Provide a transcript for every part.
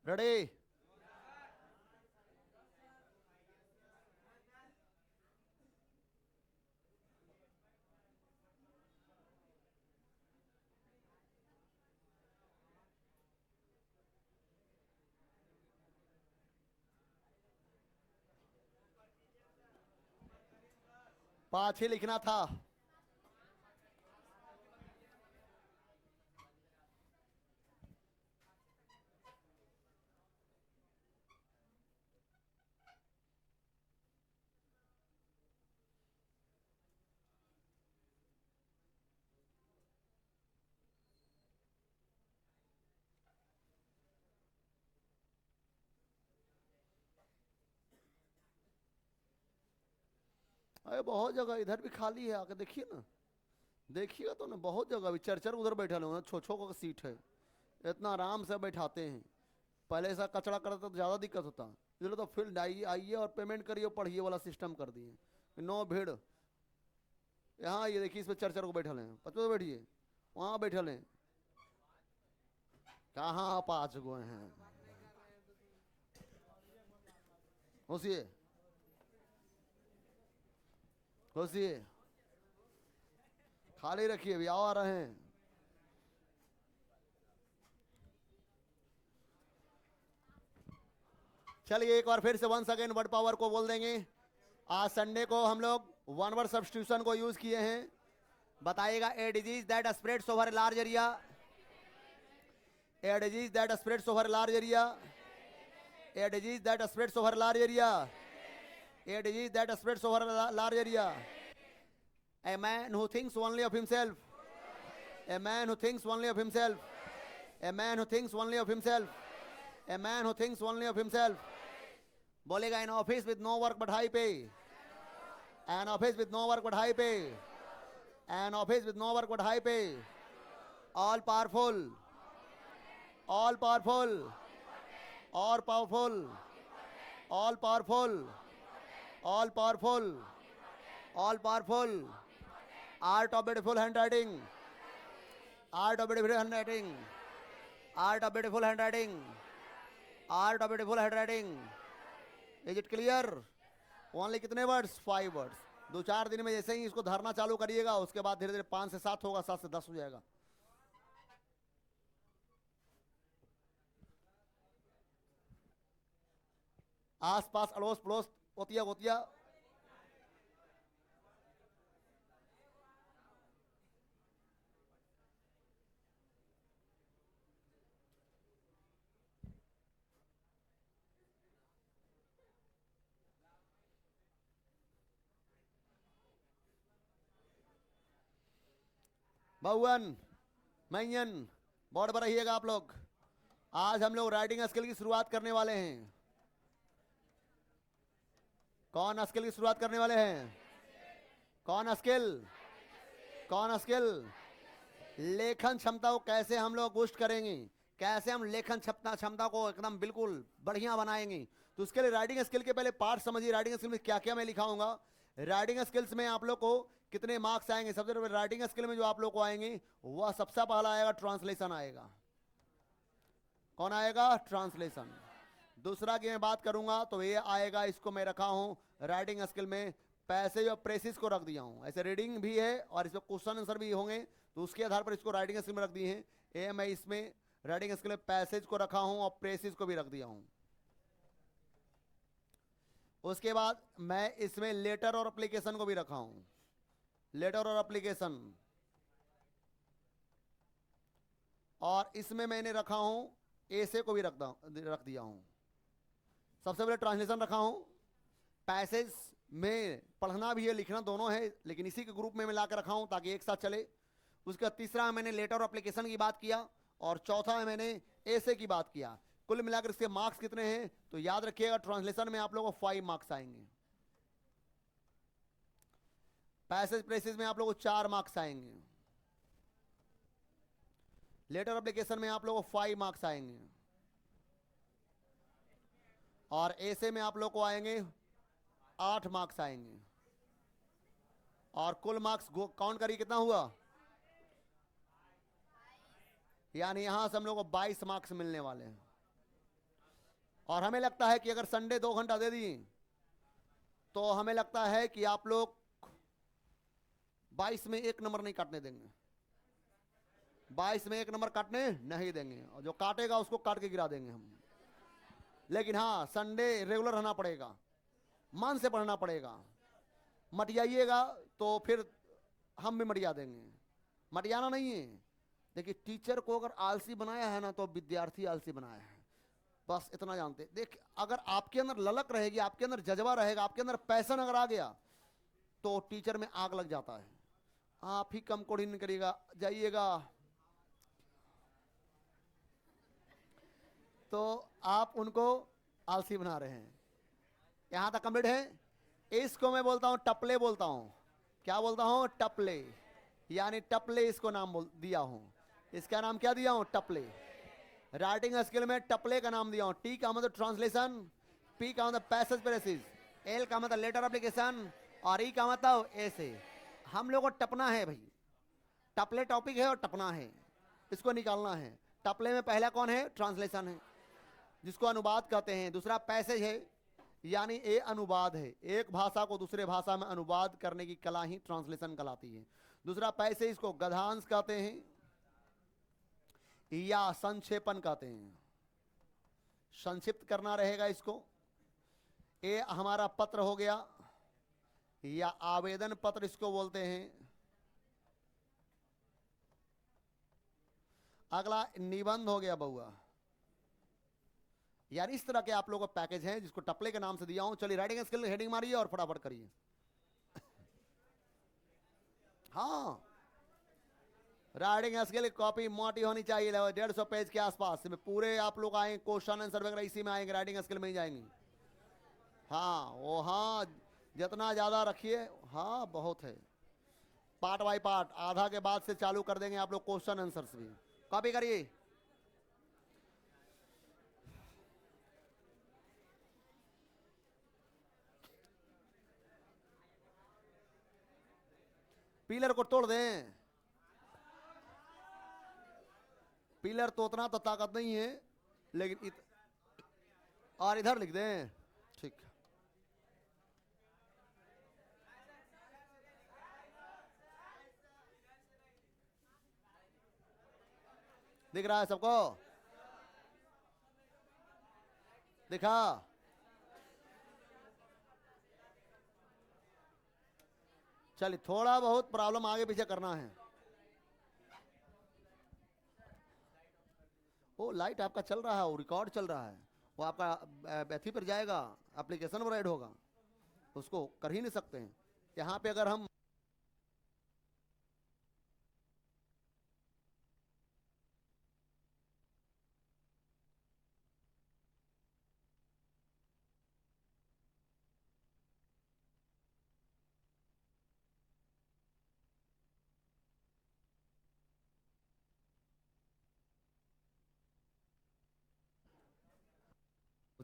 Ready? पाँच ही लिखना था। अरे बहुत जगह इधर भी खाली है, आके देखिए ना, देखिएगा तो ना, बहुत जगह भी चर चर उधर बैठे लोग, छो छो का सीट है, इतना आराम से बैठाते हैं। पहले ऐसा कचरा करता तो ज़्यादा दिक्कत होता। इसलिए तो फील्ड आइए आइए और पेमेंट करिए, पढ़िए वाला सिस्टम कर दिए। नो भीड़। यहाँ ये देखिए, इस पर चर चर को बैठल हैं, पचपन बैठिए, वहाँ बैठल हैं। कहाँ पाँच गो हैं? घुसिए घुसिए, खाली रखिए, अभी आ रहे हैं। चलिए एक बार फिर से वंस अगेन वर्ड पावर को बोल देंगे। आज संडे को हम लोग वन वर्ड सब्स्टिट्यूशन को यूज किए हैं। बताइएगा, a disease that spreads over large area, a disease that spreads over large area, a disease that spreads over large area, a disease that spreads over large area. A man who thinks only of himself, a man who thinks only of himself, a man who thinks only of himself, a man who thinks only of himself. बोलेगा, an office with no work but high pay, an office with no work but high pay, an office with no work but high pay, all powerful, all powerful, all powerful, all powerful, all powerful, all powerful. Art of beautiful handwriting, art of beautiful handwriting, art of beautiful handwriting, art of beautiful handwriting. Is it clear? Only कितने words? 5 words. 2-4 दिन में जैसे ही इसको धरना चालू करिएगा, उसके बाद धीरे धीरे 5 से 7 होगा, 7 से 10 हो जाएगा। आस पास अड़ोस पड़ोस ओतिया गोतिया बहुवन मैयन बोर्ड पर रहिएगा आप लोग। आज हम लोग राइटिंग स्किल की शुरुआत करने वाले हैं। कौन स्किल की शुरुआत करने वाले हैं? कौन स्किल? कौन स्किल? लेखन क्षमता को कैसे हम लोग बूस्ट करेंगे, कैसे हम लेखन क्षमता को एकदम बिल्कुल बढ़िया बनाएंगे। तो उसके लिए राइटिंग स्किल के पहले पार्ट समझिए। राइटिंग स्किल में क्या क्या मैं लिखाऊंगा। राइटिंग स्किल्स में आप लोग को कितने मार्क्स आएंगे? सबसे पहले राइटिंग स्किल में जो आप लोग को आएंगे, वह सबसे पहला आएगा ट्रांसलेशन आएगा। कौन आएगा? ट्रांसलेशन। दूसरा की मैं बात करूंगा तो ये आएगा, इसको मैं रखा हूं राइटिंग स्किल में पैसेज और प्रेसिस को रख दिया हूं। ऐसे रीडिंग भी है और इसमें क्वेश्चन आंसर भी होंगे, तो उसके आधार पर इसको राइटिंग स्किल में रख दिए हैं। ये मैं इसमें राइटिंग स्किल में पैसेज को रखा हूं और प्रेसिस को भी रख दिया हूं। उसके बाद मैं इसमें लेटर और एप्लीकेशन को भी रखा हूं, लेटर और एप्लीकेशन। और इसमें मैंने रखा हूं ऐसे को भी रख दिया हूं। सबसे पहले ट्रांसलेशन रखा हूं, पैसेज में पढ़ना भी है लिखना दोनों है, लेकिन इसी के ग्रुप में मैं लाकर रखा हूं ताकि एक साथ चले। उसका तीसरा मैंने लेटर और एप्लीकेशन की बात किया, और चौथा मैंने ऐसे की बात किया। कुल मिलाकर इसके मार्क्स कितने हैं तो याद रखिएगा, ट्रांसलेशन में आप लोगों को 5 मार्क्स आएंगे, पैसेज प्रेसेज में आप लोगों को 4 मार्क्स आएंगे, लेटर एप्लीकेशन में आप लोगों को 5 मार्क्स आएंगे, और ऐसे में आप लोग को आएंगे 8 मार्क्स आएंगे। और कुल मार्क्स काउंट करिए कितना हुआ, यानी यहां से हम लोग को 22 मार्क्स मिलने वाले हैं। और हमें लगता है कि अगर संडे 2 घंटा दे दिए तो हमें लगता है कि आप लोग 22 में 1 नंबर नहीं काटने देंगे, 22 में 1 नंबर काटने नहीं देंगे, और जो काटेगा उसको काट के गिरा देंगे हम। लेकिन हाँ, संडे रेगुलर रहना पड़ेगा, मन से पढ़ना पड़ेगा। मटियाइएगा तो फिर हम भी मटिया देंगे, मटियाना नहीं है। देखिए, टीचर को अगर आलसी बनाया है ना तो विद्यार्थी आलसी बनाया है, बस इतना जानते। देख, अगर आपके अंदर ललक रहेगी, आपके अंदर जज्बा रहेगा, आपके अंदर पैशन अगर आ गया तो टीचर में आग लग जाता है। आप ही कम कोडिंग नहीं करिएगा, जाइएगा तो आप उनको आलसी बना रहे हैं। यहां तक कंप्लीट है। इसको मैं बोलता हूं टपले बोलता हूं। क्या बोलता हूं? टपले, यानी टपले इसको नाम दिया हूं। इसका नाम क्या दिया हूं? टपले। राइटिंग स्किल में टपले का नाम दिया हूं। टी का मतलब ट्रांसलेशन, पी का मतलब पैसेज पैरासिस, एल का मतलब लेटर एप्लीकेशन, और ई का मतलब ऐसे। हम लोग को टपना है भाई, टपले टॉपिक है और टपना है, इसको निकालना है। टपले में पहला कौन है? ट्रांसलेशन है, जिसको अनुवाद कहते हैं। दूसरा पैसेज है, यानी ये अनुवाद है, एक भाषा को दूसरे भाषा में अनुवाद करने की कला ही ट्रांसलेशन कहलाती है। दूसरा पैसेज को गद्यांश कहते हैं या संक्षेपण कहते हैं, संक्षिप्त करना रहेगा इसको। ये हमारा पत्र हो गया या आवेदन पत्र इसको बोलते हैं। अगला निबंध हो गया बउआ। यार इस तरह के आप लोगों का पैकेज है जिसको टपले के नाम से दिया हूं। चलिए राइटिंग स्किल हेडिंग मारिए और फटाफट करिए। हाँ, राइटिंग स्किल कॉपी मोटी होनी चाहिए, 150 पेज के आसपास में पूरे आप लोग आए, क्वेश्चन आंसर वगैरह इसी में आएंगे, राइटिंग स्किल में ही जाएंगे। हाँ वो, हाँ जितना ज्यादा रखिए, हाँ बहुत है। पार्ट बाय पार्ट, आधा के बाद से चालू कर देंगे आप लोग क्वेश्चन आंसर्स भी। कॉपी करिए। पिलर को तोड़ दें, पिलर तो उतना तो ताकत नहीं है, लेकिन और इधर लिख दें, ठीक। दिख रहा है सबको? दिखा? चलिए, थोड़ा बहुत प्रॉब्लम आगे पीछे करना है। वो लाइट आपका चल रहा है, वो रिकॉर्ड चल रहा है, वो आपका बैथी पर जाएगा, एप्लीकेशन पर ऐड होगा, उसको कर ही नहीं सकते हैं। यहाँ पे अगर हम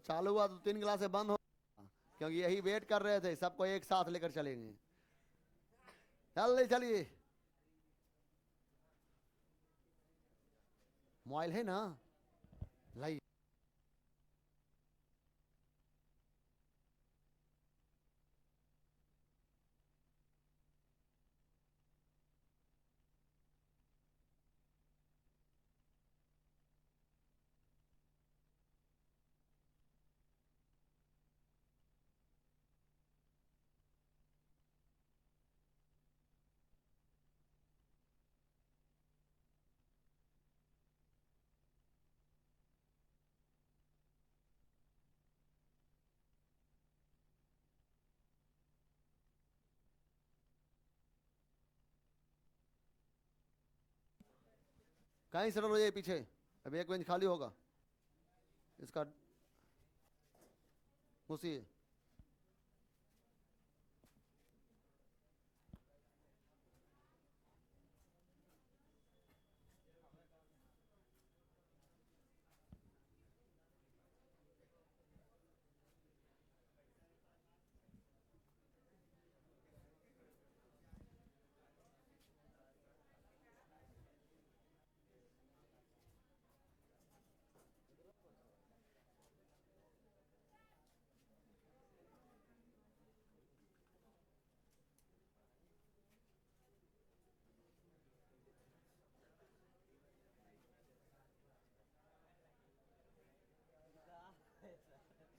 चालू हुआ तो 3 क्लासे बंद हो, क्योंकि यही वेट कर रहे थे, सबको एक साथ लेकर चलेंगे। जल्दी चलिए। मोबाइल है ना? लाई। कहीं से हो जाए पीछे, अब एक बेंच खाली होगा, इसका उसी।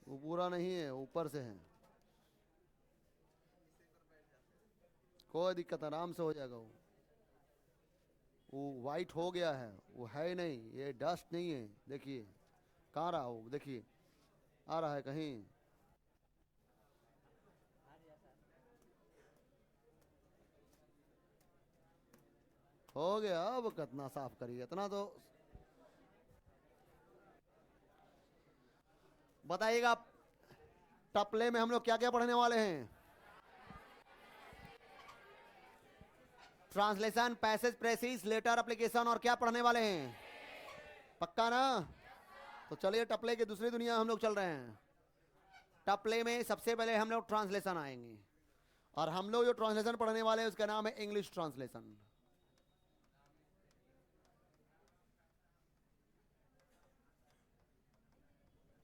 वो पूरा नहीं है, ऊपर से है। कोई दिक्कत, आराम से हो जाएगा। वो वाइट हो गया है, वो है ही नहीं, ये डस्ट नहीं है। देखिए कहाँ रहा वो, देखिए आ रहा है कहीं। हो गया, अब कितना साफ करिए, इतना तो बताइएगा। टपले में हम लोग क्या क्या पढ़ने वाले हैं? Translation, passage, precis, letter, application और क्या पढ़ने वाले हैं? पक्का ना? तो चलिए टपले की दूसरी दुनिया हम लोग चल रहे हैं। टपले में सबसे पहले हम लोग ट्रांसलेशन आएंगे, और हम लोग जो ट्रांसलेशन पढ़ने वाले हैं उसका नाम है इंग्लिश ट्रांसलेशन।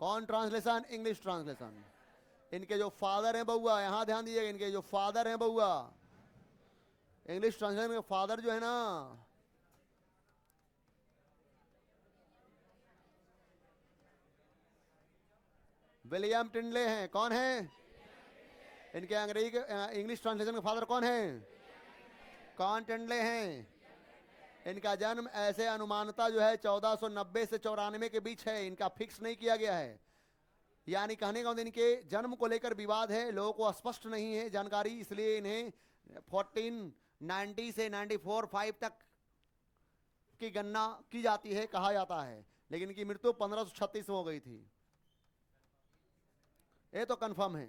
कौन ट्रांसलेशन? English translation. इनके जो फादर हैं बउआ, यहां ध्यान दीजिएगा, इनके जो फादर हैं बउआ, इंग्लिश ट्रांसलेशन के फादर जो है ना, विलियम टिंडले हैं। कौन है? इनके अंग्रेजी के इंग्लिश ट्रांसलेशन के फादर कौन है? कौन टिंडले हैं? इनका जन्म ऐसे अनुमानता जो है 1490 से 94 के बीच है, इनका फिक्स नहीं किया गया है। यानी कहने का मतलब इनके जन्म को लेकर विवाद है, लोगों को स्पष्ट नहीं है जानकारी, इसलिए इन्हें 1490 से 94-5 तक की गणना की जाती है, कहा जाता है। लेकिन इनकी मृत्यु 1536 में हो गई थी, ये तो कंफर्म है।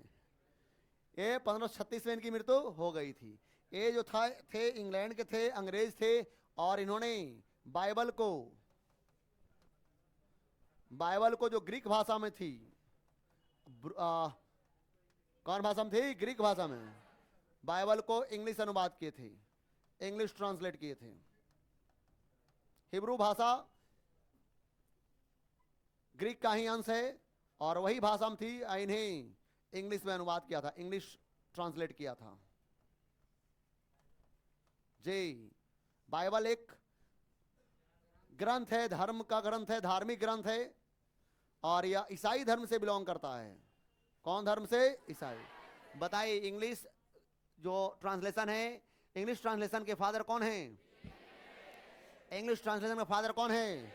ये 1536 में इनकी मृत्यु हो गई थी। ये जो था थे इंग्लैंड के थे, अंग्रेज थे, और इन्होंने बाइबल को बाइबल को जो ग्रीक भाषा में थी, कौन भाषा में थी? ग्रीक भाषा में। बाइबल को इंग्लिश अनुवाद किए थे, इंग्लिश ट्रांसलेट किए थे। हिब्रू भाषा ग्रीक का ही अंश है, और वही भाषा में थी, इन्हें इंग्लिश में अनुवाद किया था, इंग्लिश ट्रांसलेट किया था जी। बाइबल एक ग्रंथ है, धर्म का ग्रंथ है, धार्मिक ग्रंथ है, और यह ईसाई धर्म से बिलोंग करता है। कौन धर्म से? ईसाई। बताइए इंग्लिश जो ट्रांसलेशन है, इंग्लिश ट्रांसलेशन के फादर कौन है? इंग्लिश ट्रांसलेशन का फादर कौन है?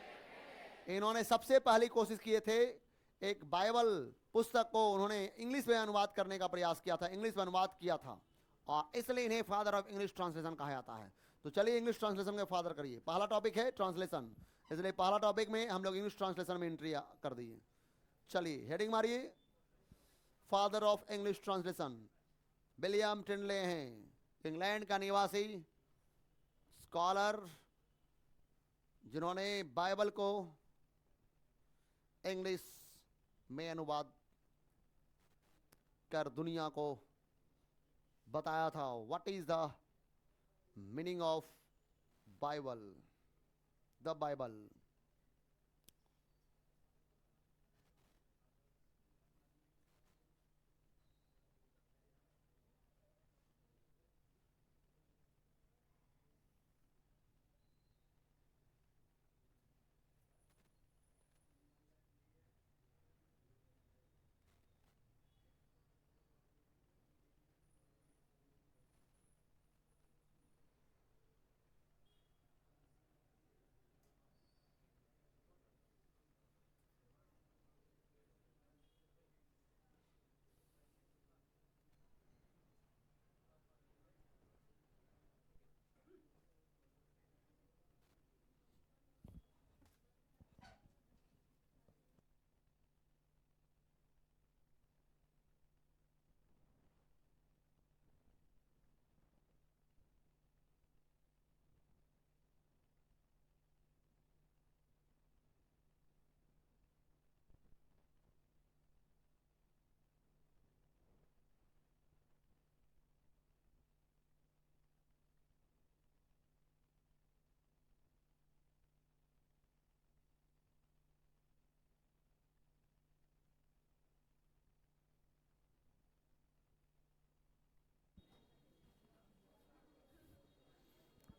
इन्होंने सबसे पहली कोशिश किए थे, एक बाइबल पुस्तक को उन्होंने इंग्लिश में अनुवाद करने का प्रयास किया था, इंग्लिश में अनुवाद किया था, और इसलिए इन्हें फादर ऑफ इंग्लिश ट्रांसलेशन कहा जाता है। तो चलिए इंग्लिश ट्रांसलेशन के फादर करिए। पहला टॉपिक है ट्रांसलेशन, इसलिए पहला टॉपिक में हम लोग इंग्लिश ट्रांसलेशन में एंट्री कर दिए। चलिए हेडिंग मारिए, father of English translation William Tyndale हैं, इंग्लैंड का निवासी स्कॉलर, जिन्होंने बाइबल को इंग्लिश में अनुवाद कर दुनिया को बताया था what is the meaning of Bible, the Bible.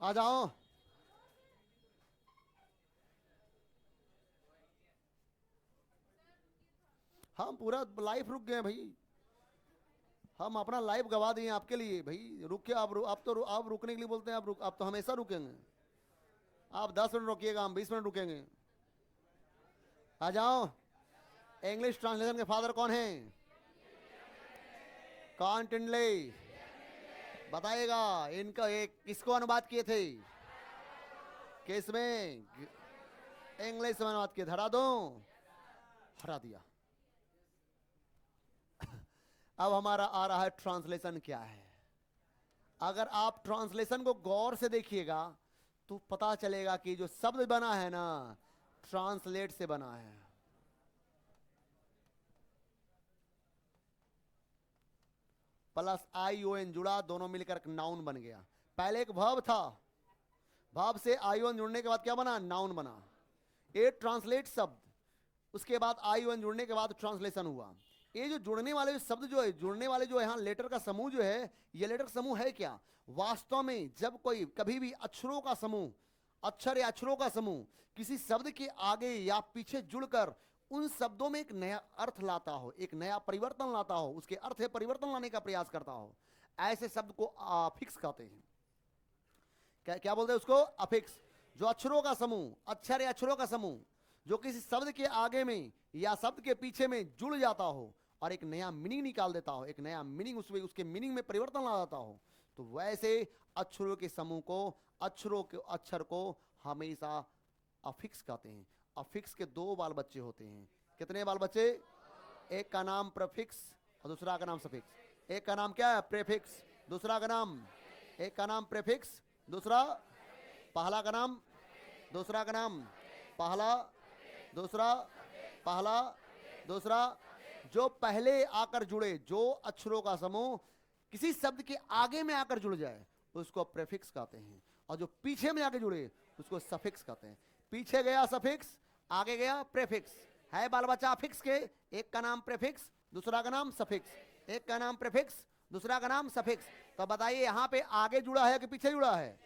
आ जाओ। हम पूरा लाइफ रुक गए भाई, हम अपना लाइफ गवा दिए आपके लिए भाई। रुक के आप रुकने के लिए बोलते हैं, आप तो हमेशा रुकेंगे। आप 10 मिनट रुकिएगा, हम 20 मिनट रुकेंगे। आ जाओ। इंग्लिश ट्रांसलेशन के फादर कौन हैं? कॉन टिंडले। बताइएगा इनका एक किसको अनुवाद किए थे? किसमें? इंग्लिश में अनुवाद किए। हरा दो, हरा दिया। अब हमारा आ रहा है ट्रांसलेशन क्या है। अगर आप ट्रांसलेशन को गौर से देखिएगा तो पता चलेगा कि जो शब्द बना है ना, ट्रांसलेट से बना है। प्लस ION जुड़ा, दोनों मिलकर एक नाउन बन गया। पहले एक वर्ब था, वर्ब से ION जुड़ने के बाद क्या बना? नाउन बना। ए ट्रांसलेट शब्द, उसके बाद ION जुड़ने के बाद ट्रांसलेशन हुआ। ये जो जुड़ने वाले शब्द जो है, जुड़ने वाले जो यहाँ लेटर का समूह जो है, ये लेटर समूह है क्या? वास्तव में जब कोई कभी भी अक्षरों का समूह, अक्षर या अक्षरों का समूह किसी शब्द के आगे या पीछे जुड़कर उन शब्दों में एक नया अर्थ लाता हो, एक नया परिवर्तन लाता हो, उसके अर्थ है परिवर्तन लाने का प्रयास करता हो, ऐसे शब्द को अफिक्स कहते हैं। क्या बोलते हैं उसको? अफिक्स। जो अक्षरों का समूह, अक्षर या अक्षरों का समूह जो किसी शब्द के आगे में या शब्द के पीछे में जुड़ जाता हो और एक नया मीनिंग निकाल देता हो, एक नया मीनिंग उसके मीनिंग में परिवर्तन ला जाता हो, तो वैसे अक्षरों के समूह को, अक्षर को हमेशा अफिक्स कहते हैं। अफिक्स के 2 बाल बच्चे होते हैं। कितने बाल बच्चे? एक का नाम प्रीफिक्स और दूसरा का नाम सफिक्स। एक का नाम क्या है? प्रीफिक्स। दूसरा का नाम, एक का नाम प्रीफिक्स, दूसरा पहला का नाम, दूसरा का नाम पहला, दूसरा पहला, दूसरा। जो पहले आकर जुड़े, जो अक्षरों का समूह किसी शब्द के आगे में आकर जुड़ जाए उसको प्रीफिक्स कहते हैं, और जो पीछे में आके जुड़े उसको सफिक्स कहते हैं। पीछे गया सफिक्स, आगे गया प्रीफिक्स। है बाल बच्चा अफिक्स के, एक का नाम प्रीफिक्स, दूसरा का नाम सफिक्स। एक का नाम प्रीफिक्स, दूसरा का नाम सफिक्स। तो बताइए यहाँ पे आगे जुड़ा है कि पीछे जुड़ा है?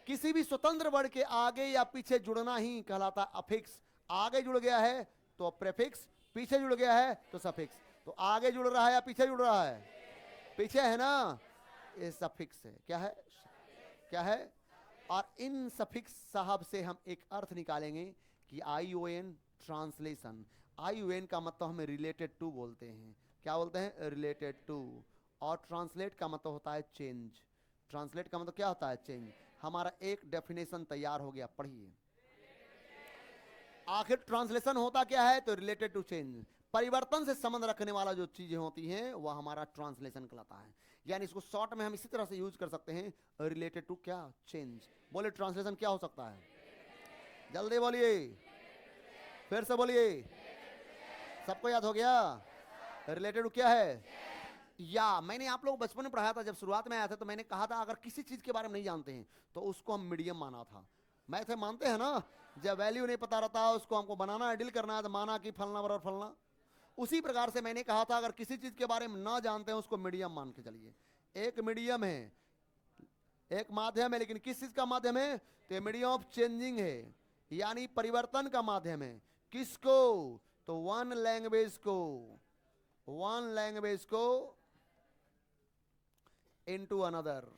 किसी भी स्वतंत्र वर्ड के आगे या पीछे जुड़ना ही कहलाता अफिक्स। आगे जुड़ गया है तो प्रीफिक्स, पीछे जुड़ गया है तो सफिक्स। तो आगे जुड़ रहा है या पीछे जुड़ रहा है? पीछे है ना, ये सफिक्स है। क्या है? क्या है? और इन सफिक्स साहब से हम एक अर्थ निकालेंगे कि ION ट्रांसलेशन। ION का मतलब हमें रिलेटेड टू बोलते हैं। क्या बोलते हैं? Related to. और ट्रांसलेट का मतलब होता है चेंज। ट्रांसलेट का मतलब क्या होता है? चेंज। हमारा एक डेफिनेशन तैयार हो गया, पढ़िए। आखिर ट्रांसलेशन होता क्या है? तो रिलेटेड टू चेंज, परिवर्तन से संबंध रखने वाला जो चीजें होती हैं वह हमारा ट्रांसलेशन कहलाता है। यानी इसको शॉर्ट में हम इसी तरह से यूज कर सकते हैं, रिलेटेड टू क्या? चेंज। बोले ट्रांसलेशन क्या हो सकता है? जल्दी बोलिए, फिर से बोलिए। सबको याद हो गया? रिलेटेड टू क्या है? या मैंने आप लोग बचपन में पढ़ाया था, जब शुरुआत में आया था तो मैंने कहा था अगर किसी चीज के बारे में नहीं जानते हैं तो उसको हम मीडियम माना था। मैथ मानते हैं ना, जब वैल्यू नहीं पता रहता उसको हमको बनाना है, डील करना है, तो माना कि फलना बराबर फलना। उसी प्रकार से मैंने कहा था अगर किसी चीज के बारे में ना जानते हैं उसको मीडियम मान के चलिए। एक मीडियम है, एक माध्यम है, लेकिन किस चीज का माध्यम है? तो मीडियम ऑफ चेंजिंग है, यानी परिवर्तन का माध्यम है। किसको? तो वन लैंग्वेज को, वन लैंग्वेज को इनटू अनदर,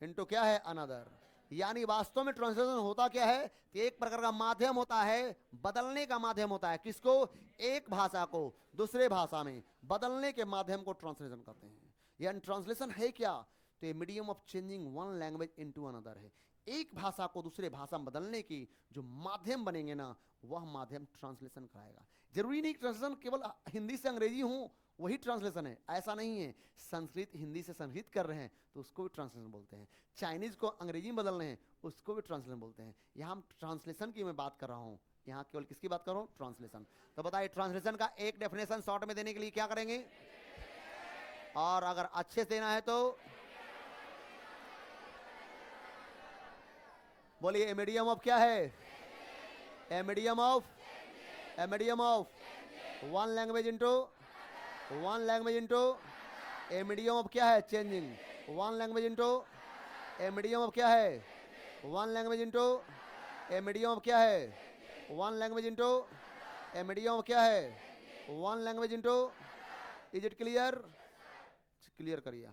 इनटू क्या है? अनदर। यानी वास्तव में ट्रांसलेशन होता क्या है कि एक प्रकार का माध्यम होता है, बदलने का माध्यम होता है। किसको? एक भाषा को दूसरे भाषा में बदलने के माध्यम को ट्रांसलेशन कहते हैं। यानी ट्रांसलेशन है क्या? तो ये medium of changing one language into another है। एक भाषा को दूसरे भाषा में बदलने की जो माध्यम बनेंगे ना, वह माध्यम ट्रांसलेशन कराएगा। जरूरी नहीं ट्रांसलेशन केवल हिंदी से अंग्रेजी हो वही ट्रांसलेशन है, ऐसा नहीं है। संस्कृत हिंदी से संस्कृत कर रहे हैं तो उसको भी ट्रांसलेशन बोलते हैं। चाइनीज को अंग्रेजी में बदल रहे हैं उसको भी ट्रांसलेशन बोलते हैं। यहाँ हम ट्रांसलेशन की मैं बात कर रहा हूँ, यहाँ केवल किसकी बात कर रहा हूँ? ट्रांसलेशन। तो बताइए ट्रांसलेशन का एक डेफिनेशन शॉर्ट में देने के लिए क्या करेंगे? और अगर अच्छे से देना है तो बोलिए। ए मीडियम ऑफ क्या है? A medium of, A medium of one language into, one language into A medium of क्या है? Changing. One language into A medium of क्या है? One language into A medium of क्या है? One language into a medium क्या है, one language into, is it clear, clear करिए।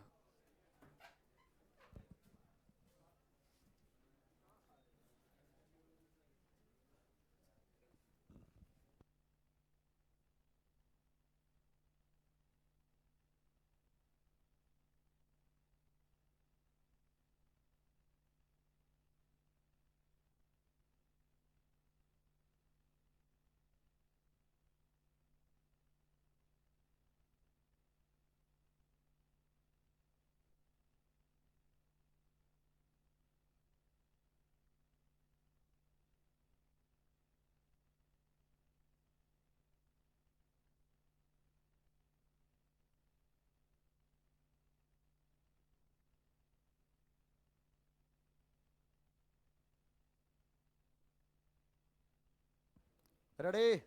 Ready,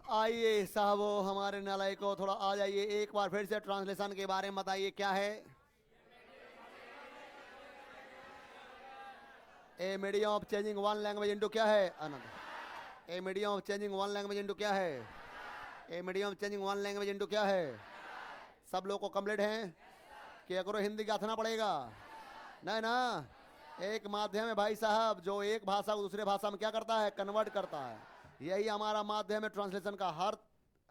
आइए साहबो हमारे नालायक को थोड़ा आ जाइए, एक बार फिर से ट्रांसलेशन के बारे में बताइए क्या है। A medium of changing one language into क्या है Anand, a medium of changing one language into क्या है, a medium of changing one language into क्या है। सब लोग को कंप्लीट है कि अगर हिंदी गाथना पड़ेगा, नहीं ना, एक माध्यम है भाई साहब जो एक भाषा को दूसरे भाषा में क्या करता है, कन्वर्ट करता है। यही हमारा माध्यम है ट्रांसलेशन का।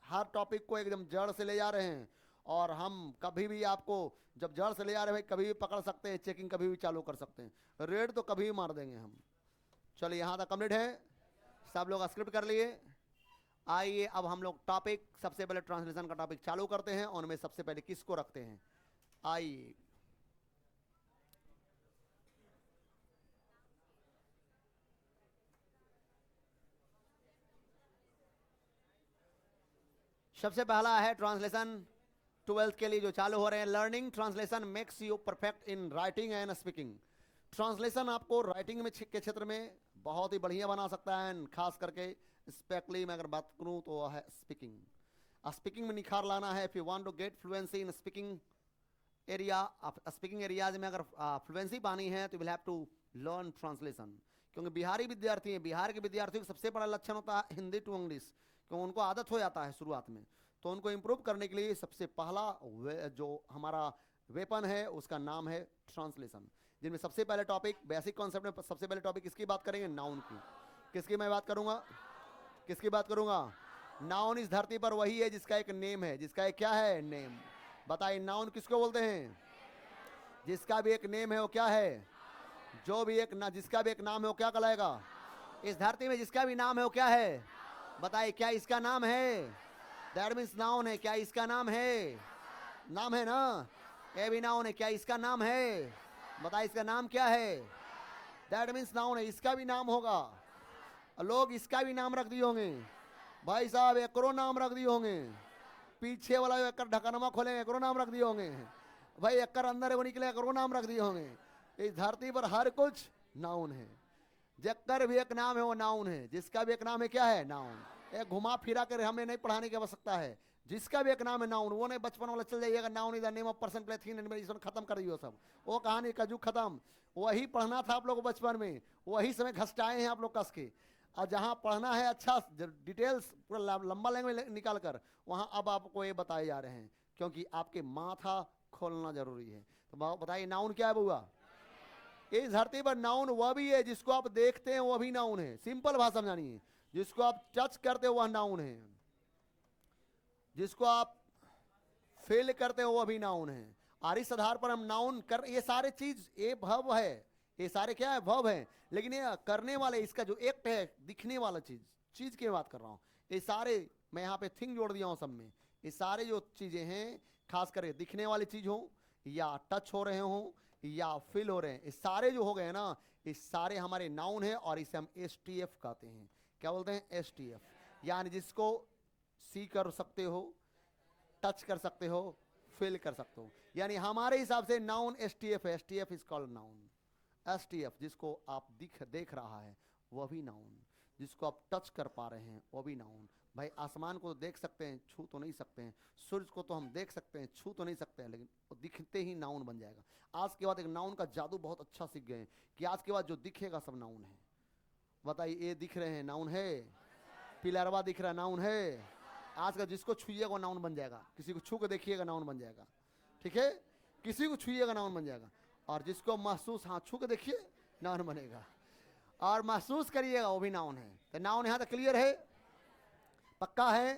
हर टॉपिक को एकदम जड़ से ले जा रहे हैं, और हम कभी भी आपको जब जड़ से ले जा रहे हैं कभी भी पकड़ सकते हैं, चेकिंग कभी भी चालू कर सकते हैं, रेड तो कभी भी मार देंगे हम। चलिए यहाँ तक कंप्लीट है, सब लोग स्क्रिप्ट कर लिए। आइए अब हम लोग टॉपिक सबसे पहले ट्रांसलेशन का टॉपिक चालू करते हैं, और उनमें सबसे पहले किसको रखते हैं। आइए सबसे पहला है ट्रांसलेशन 12th के लिए जो चालू हो रहे हैं। Learning translation makes you perfect in writing and speaking. Translation आपको राइटिंग में के क्षेत्र में बहुत ही बढ़िया बना सकता है, खास करके स्पेशली मैं अगर बात करूं तो है स्पीकिंग। स्पीकिंग में निखार लाना है। If you want to get fluency in speaking area, speaking areas में अगर फ्लुएंसी पानी है तो will have to learn translation. क्योंकि बिहारी विद्यार्थी हैं, बिहार के विद्यार्थियों का सबसे बड़ा लक्षण होता है हिंदी टू इंग्लिश, क्योंकि उनको आदत हो जाता है शुरुआत में। तो उनको इम्प्रूव करने के लिए सबसे पहला जो हमारा वेपन है उसका नाम है ट्रांसलेशन। जिनमें सबसे पहले टॉपिक बेसिक कॉन्सेप्ट में सबसे पहले टॉपिक किसकी बात करेंगे, नाउन की। किसकी मैं बात करूंगा, किसकी बात करूंगा। नाउन इस धरती पर वही है जिसका एक नेम है, जिसका एक क्या है, नेम। बताइए नाउन किसको बोलते हैं, जिसका भी एक नेम है वो क्या है, जो भी एक ना जिसका भी एक नाम है वो क्या कहलाएगा। इस धरती में जिसका भी नाम है वो क्या है, बताइए क्या इसका नाम है, दैट मीन्स नाउन है। क्या इसका नाम है, नाम है ना, ये भी नाउन है। क्या इसका नाम है, बताइए इसका नाम क्या है, दैट मीन्स नाउन है। इसका भी नाम होगा, लोग इसका भी नाम रख दिए होंगे, भाई साहब एकरो नाम रख दिए होंगे, पीछे वाला एकर ढकनमा खोले एकरो नाम रख दिए होंगे, भाई एकर अंदर वो निकले एकरो नाम रख दिए होंगे। इस धरती पर हर कुछ नाउन है, जक्कर भी एक नाम है वो नाउन है, जिसका भी एक नाम है क्या है, नाउन। एक घुमा फिरा कर हमें नहीं पढ़ाने की आवश्यकता है, जिसका भी एक नाम है नाउन। वो नहीं बचपन वाला चल जाइएगा noun is the name of person place thing and खत्म कर दियो सब, वो कहानी का जुग खत्म। वही पढ़ना था आप लोग बचपन में, वही समय घसटाए हैं आप लोग कस के। और जहाँ पढ़ना है अच्छा डिटेल्स पूरा लंबा लैंग्वेज निकाल कर, वहाँ अब आपको ये बताए जा रहे हैं, क्योंकि आपके माथा खोलना जरूरी है। तो बताइए नाउन क्या है बुआ? इस धरती पर नाउन वह भी है जिसको आप देखते हैं, वह भी नाउन है। सिंपल भाषा समझानी है। जिसको आप टच करते हो वह नाउन है, जिसको आप फील करते हो वह भी नाउन है। और इस आधार पर हम नाउन कर, ये सारे चीज ये भव है, ये सारे क्या है? भव है। लेकिन ये करने वाले, इसका जो एक्ट है, दिखने वाला चीज, चीज की बात कर रहा हूं। ये सारे मैं यहाँ पे थिंग जोड़ दिया हूं सब में। ये सारे जो चीजें हैं, खास करके दिखने वाली चीज हो या टच हो रहे हो या फील हो रहे हैं, ये सारे जो हो गए ना, ये सारे हमारे नाउन है। और इसे हम STF कहते हैं। क्या बोलते हैं? STF। यानी जिसको सी कर सकते हो, टच कर सकते हो, फील कर सकते हो। यानी हमारे हिसाब से नाउन STF है। STF is called noun. STF जिसको आप देख रहा है वह भी नाउन, जिसको आप टच कर पा रहे हैं वह भी नाउन। भाई आसमान को देख सकते हैं, छू तो नहीं सकते हैं। सूरज को तो हम देख सकते हैं, छू तो नहीं सकते हैं, लेकिन वो दिखते ही नाउन बन जाएगा। आज के बाद एक नाउन का जादू बहुत अच्छा सीख गए हैं कि आज के बाद जो दिखेगा सब नाउन है। बताइए, ये दिख रहे हैं नाउन है, पिलरवा दिख रहा है नाउन है। आज का जिसको छुइएगा वो नाउन बन जाएगा, किसी को छू के देखिएगा नाउन बन जाएगा, ठीक है? किसी को छुइएगा नाउन बन जाएगा। और जिसको महसूस, हाँ छू के देखिए नाउन बनेगा, और महसूस करिएगा वो भी नाउन है। तो नाउन यहाँ तक क्लियर है? पक्का है?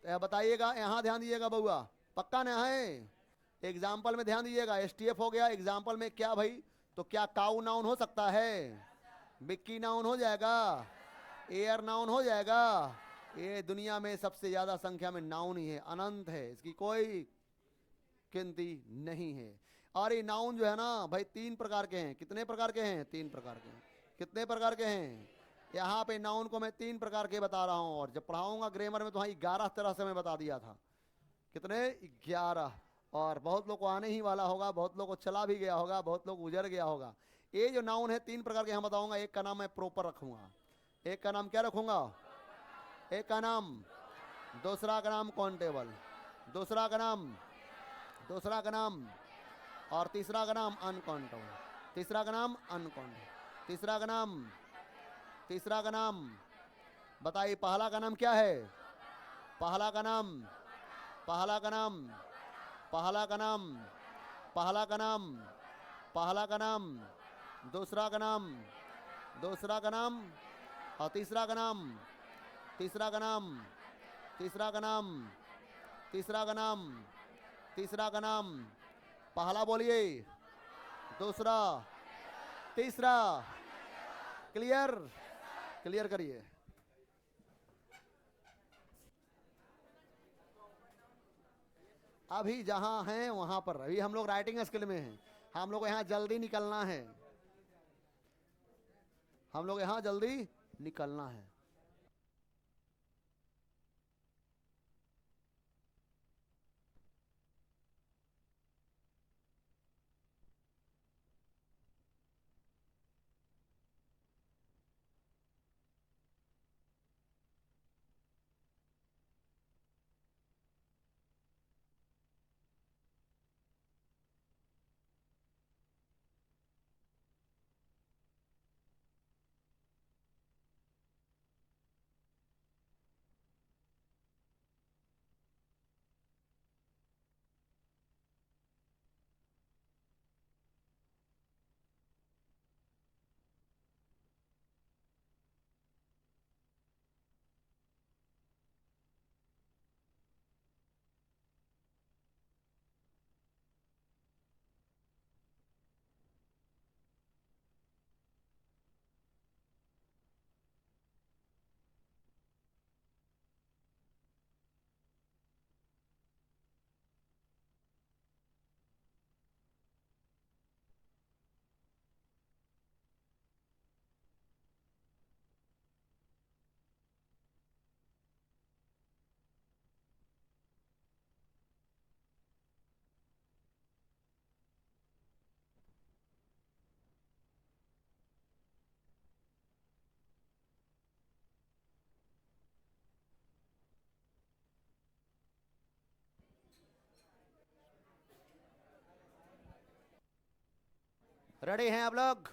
तो बताइएगा, यहाँ ध्यान दीजिएगा बउआ, पक्का ना है? एग्जाम्पल में ध्यान दीजिएगा। STF हो गया एग्जाम्पल में क्या भाई? तो क्या काऊ नाउन हो सकता है? बिक्की नाउन हो जाएगा? एयर नाउन हो जाएगा? ये दुनिया में सबसे ज्यादा संख्या में नाउन ही है, अनंत है, इसकी कोई गिनती नहीं है। और ये नाउन जो है ना भाई 3 प्रकार के हैं। कितने प्रकार के हैं? 3 प्रकार के हैं। कितने प्रकार के हैं? यहाँ पे नाउन को मैं 3 प्रकार के बता रहा हूँ, और जब पढ़ाऊंगा ग्रामर में तो वहाँ 11 तरह से मैं बता दिया था। कितने? 11। और बहुत लोग को आने ही वाला होगा, बहुत लोग को चला भी गया होगा, बहुत लोग गुजर गया होगा। ये जो नाउन है 3 प्रकार के यहाँ बताऊंगा। एक का नाम मैं प्रॉपर रखूंगा, एक का नाम क्या रखूंगा? एक का नाम, दूसरा का नाम काउंटेबल, दूसरा का नाम और तीसरा का नाम अनकाउंटेबल, तीसरा का नाम अनकाउंटेबल, तीसरा का नाम बताइए पहला का नाम क्या है? पहला का नाम, पहला का नाम, पहला का नाम, पहला का नाम, पहला का नाम, दूसरा का नाम, दूसरा का नाम और तीसरा का नाम, तीसरा का नाम, तीसरा का नाम, तीसरा का नाम, तीसरा का नाम। पहला बोलिए, दूसरा, तीसरा। क्लियर? क्लियर करिए। अभी जहां हैं वहां पर, अभी हम लोग राइटिंग स्किल में हैं। हम लोग यहाँ जल्दी निकलना है, हम लोग यहाँ जल्दी निकलना है। रेडी हैं आप लोग?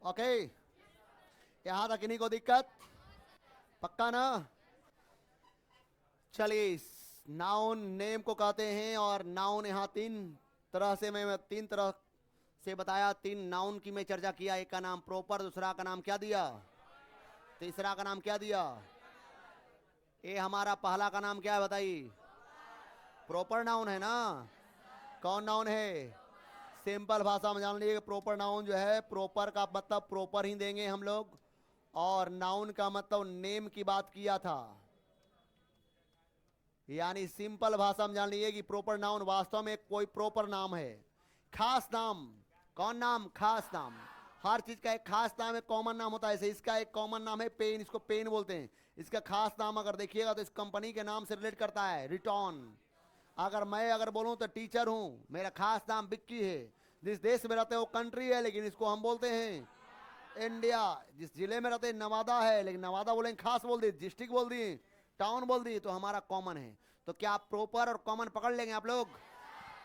ओके, यहां तक इन्हीं को दिक्कत, पक्का ना? चलिए, नाउन नेम को कहते हैं, और नाउन यहाँ तीन तरह से मैं तीन तरह से बताया, तीन नाउन की मैं चर्चा किया। एक का नाम प्रॉपर, दूसरा का नाम क्या दिया, तीसरा का नाम क्या दिया? ये हमारा पहला का नाम क्या है बताइए? प्रॉपर नाउन है ना? कौन नाउन है? सिंपल भाषा में जान लीजिए, प्रॉपर नाउन जो है, प्रॉपर का मतलब प्रॉपर ही देंगे हम लोग, और नाउन का मतलब नेम की बात किया था। यानी सिंपल भाषा में जान लीजिए कि प्रॉपर नाउन वास्तव में कोई प्रॉपर नाम है, खास नाम। कौन नाम? खास नाम। हर चीज का एक खास नाम है, कॉमन नाम होता है। जैसे इसका एक कॉमन नाम है पेन, इसको पेन बोलते हैं। इसका खास नाम अगर देखिएगा तो इस कंपनी के नाम से रिलेट करता है, रिटॉन। अगर मैं बोलूं तो टीचर हूं, मेरा खास नाम विक्की है। जिस देश में रहते हैं वो कंट्री है, लेकिन इसको हम बोलते हैं इंडिया। जिस जिले में रहते हैं नवादा है, लेकिन नवादा बोलेंगे, खास बोल दिए, डिस्ट्रिक्ट बोल दिए, टाउन बोल दिए, तो हमारा कॉमन है। तो क्या आप प्रॉपर और कॉमन पकड़ लेंगे आप लोग?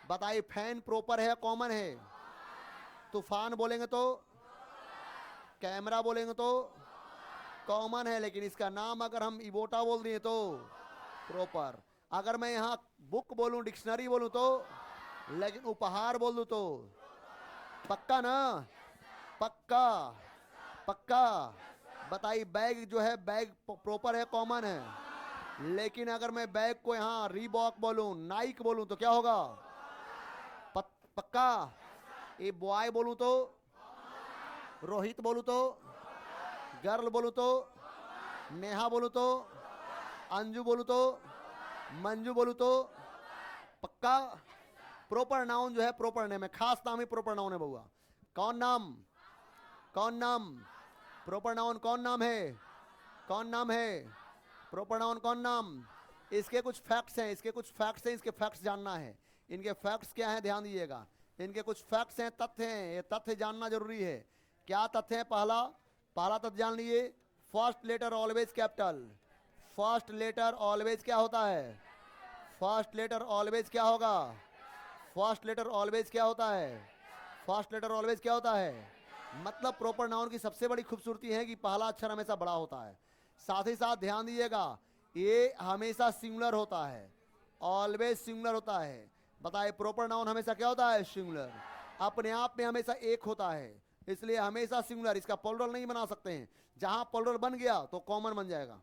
बताइए, फैन प्रॉपर है कॉमन है? तूफान बोलेंगे तो, कैमरा बोलेंगे तो कॉमन है, लेकिन इसका नाम अगर हम इबोटा बोल दिए तो प्रॉपर। अगर मैं यहाँ बुक बोलूं, डिक्शनरी बोलूं तो, लेकिन उपहार बोल दूं तो पक्का ना? पक्का, पक्का। बताइए, बैग जो है, बैग प्रॉपर है कॉमन है, लेकिन अगर मैं बैग को यहाँ रीबॉक बोलूं, नाइक बोलूं तो क्या होगा? पक्का। ये बॉय बोलूं तो, रोहित बोलूं तो, गर्ल बोलूं तो, नेहा बोलूं तो, अंजू बोलूं तो, मंजू बोलूं तो पक्का। प्रॉपर नाउन जो है प्रॉपर नेम है, खास नाम ही प्रॉपर नाउन है बउआ। कौन नाम? कौन नाम? प्रॉपर नाउन कौन नाम है? कौन नाम है? प्रॉपर नाउन कौन नाम? इसके कुछ फैक्ट्स हैं, इसके कुछ फैक्ट्स हैं, इसके फैक्ट्स जानना है। इनके फैक्ट्स क्या हैं, ध्यान दीजिएगा। इनके कुछ फैक्ट्स हैं, तथ्य हैं, ये तथ्य जानना जरूरी है। क्या तथ्य है? पहला तथ्य जान लीजिए, first letter always capital. First letter always क्या होता है? फर्स्ट लेटर ऑलवेज क्या होगा? फर्स्ट लेटर ऑलवेज क्या होता है? फर्स्ट लेटर ऑलवेज क्या होता है? मतलब प्रॉपर नाउन की सबसे बड़ी खूबसूरती है कि पहला अक्षर हमेशा बड़ा होता है। साथ ही साथ ध्यान दीजिएगा, ये हमेशा सिंगुलर होता है, ऑलवेज सिंगुलर होता है। बताइए, प्रॉपर नाउन हमेशा क्या होता है? सिंगुलर। अपने आप में हमेशा एक होता है, इसलिए हमेशा सिंगुलर। इसका प्लूरल नहीं बना सकते हैं। जहां प्लूरल बन गया तो कॉमन बन जाएगा।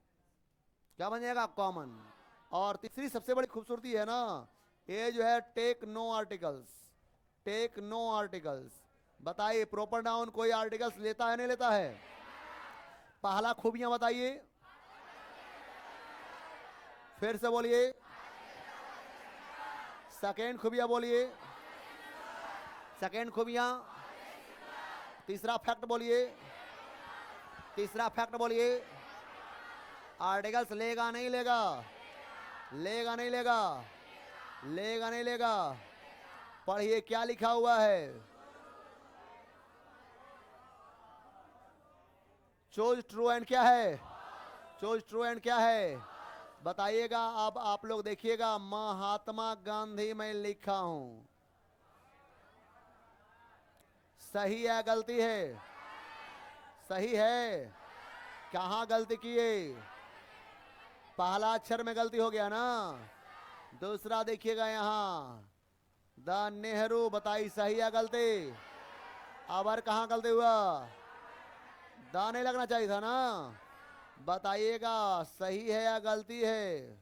क्या बन जाएगा? कॉमन। और तीसरी सबसे बड़ी खूबसूरती है ना, ये जो है take no articles. Take no articles. बताइए, प्रॉपर नाउन कोई आर्टिकल्स लेता है नहीं लेता है? पहला खूबियां बताइए, फिर से बोलिए। सेकेंड खूबियां बोलिए। सेकेंड खूबियां। तीसरा फैक्ट बोलिए। तीसरा फैक्ट बोलिए। आर्टिकल्स लेगा नहीं लेगा? लेगा नहीं लेगा? लेगा नहीं लेगा? पढ़िए क्या लिखा हुआ है। चूज ट्रू एंड क्या है? चूज ट्रू एंड क्या है? बताइएगा। अब आप लोग देखिएगा, महात्मा गांधी मैं लिखा हूं, सही है गलती है? सही है। कहां गलती किए? पहला अक्षर में गलती हो गया ना। दूसरा देखिएगा यहां, द नेहरू। बताइए, सही है गलती? अब और कहां गलती हुआ? द नहीं लगना चाहिए था ना। बताइएगा, सही है या गलती है?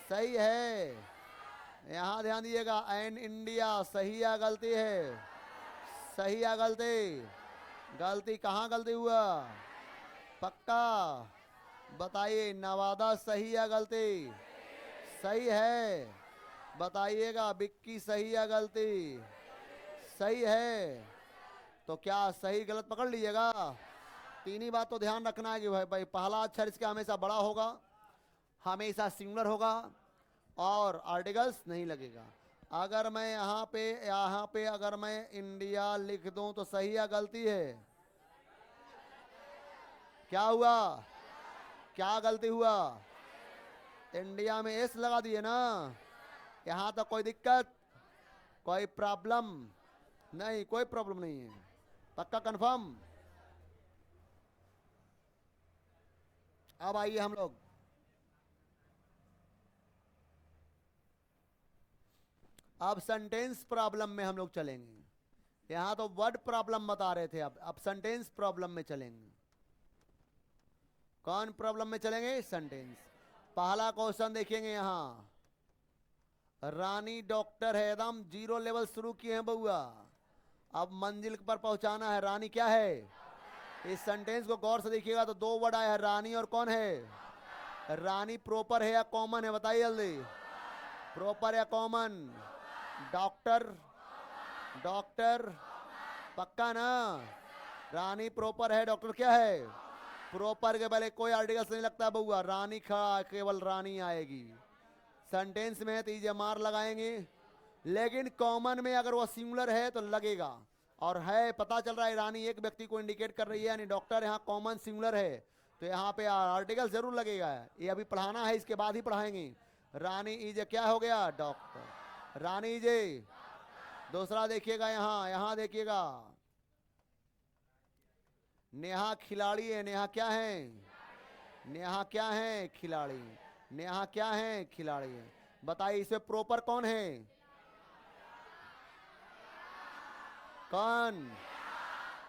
सही है। यहां ध्यान दीजिएगा, एन इंडिया, सही या गलती है? सही या गलती? गलती। कहां गलती हुआ? पक्का। बताइए, नवादा, सही या गलती? सही है। बताइएगा, विक्की, सही या गलती? सही है। तो क्या सही गलत पकड़ लीजिएगा? तीन ही बात तो ध्यान रखना है कि भाई पहला अक्षर इसका हमेशा बड़ा होगा, हमेशा सिंगुलर होगा, और आर्टिकल्स नहीं लगेगा। अगर मैं यहाँ पे अगर मैं इंडिया लिख दूं तो सही या गलती है? क्या हुआ? क्या गलती हुआ? इंडिया में एस लगा दिए ना। यहाँ तो कोई दिक्कत, कोई प्रॉब्लम नहीं, कोई प्रॉब्लम नहीं है। पक्का कंफर्म। अब आइए हम लोग अब सेंटेंस प्रॉब्लम में हम लोग चलेंगे। यहां तो वर्ड प्रॉब्लम बता रहे थे, अब सेंटेंस प्रॉब्लम में चलेंगे। कौन प्रॉब्लम में चलेंगे? सेंटेंस। पहला क्वेश्चन देखेंगे यहां। रानी डॉक्टर है, एकदम जीरो लेवल शुरू किए हैं बउआ, अब मंजिल पर पहुंचाना है। रानी क्या है? इस सेंटेंस को गौर से देखिएगा तो दो वर्ड आया है, रानी और कौन है? रानी प्रॉपर है या कॉमन है? बताइए जल्दी। प्रॉपर या कॉमन? डॉक्टर, डॉक्टर पक्का ना? रानी प्रॉपर है, डॉक्टर क्या है? प्रॉपर के पहले कोई आर्टिकल्स नहीं लगता बउआ, रानी खड़ा, केवल रानी आएगी। सेंटेंस में तो मार लगाएंगे, लेकिन कॉमन में अगर वो सिंगुलर है तो लगेगा। और है पता चल रहा है रानी एक व्यक्ति को इंडिकेट कर रही है, यानी डॉक्टर यहाँ कॉमन सिंगुलर है, तो यहाँ पे आर्टिकल जरूर लगेगा। ये अभी पढ़ाना है, इसके बाद ही पढ़ाएंगे। रानी इज क्या हो गया? डॉक्टर। Rani is. दूसरा देखिएगा यहाँ देखिएगा, नेहा खिलाड़ी है। नेहा क्या है? नेहा क्या है? खिलाड़ी। नेहा क्या है? खिलाड़ी है। बताइए इसमें प्रॉपर कौन है? कौन?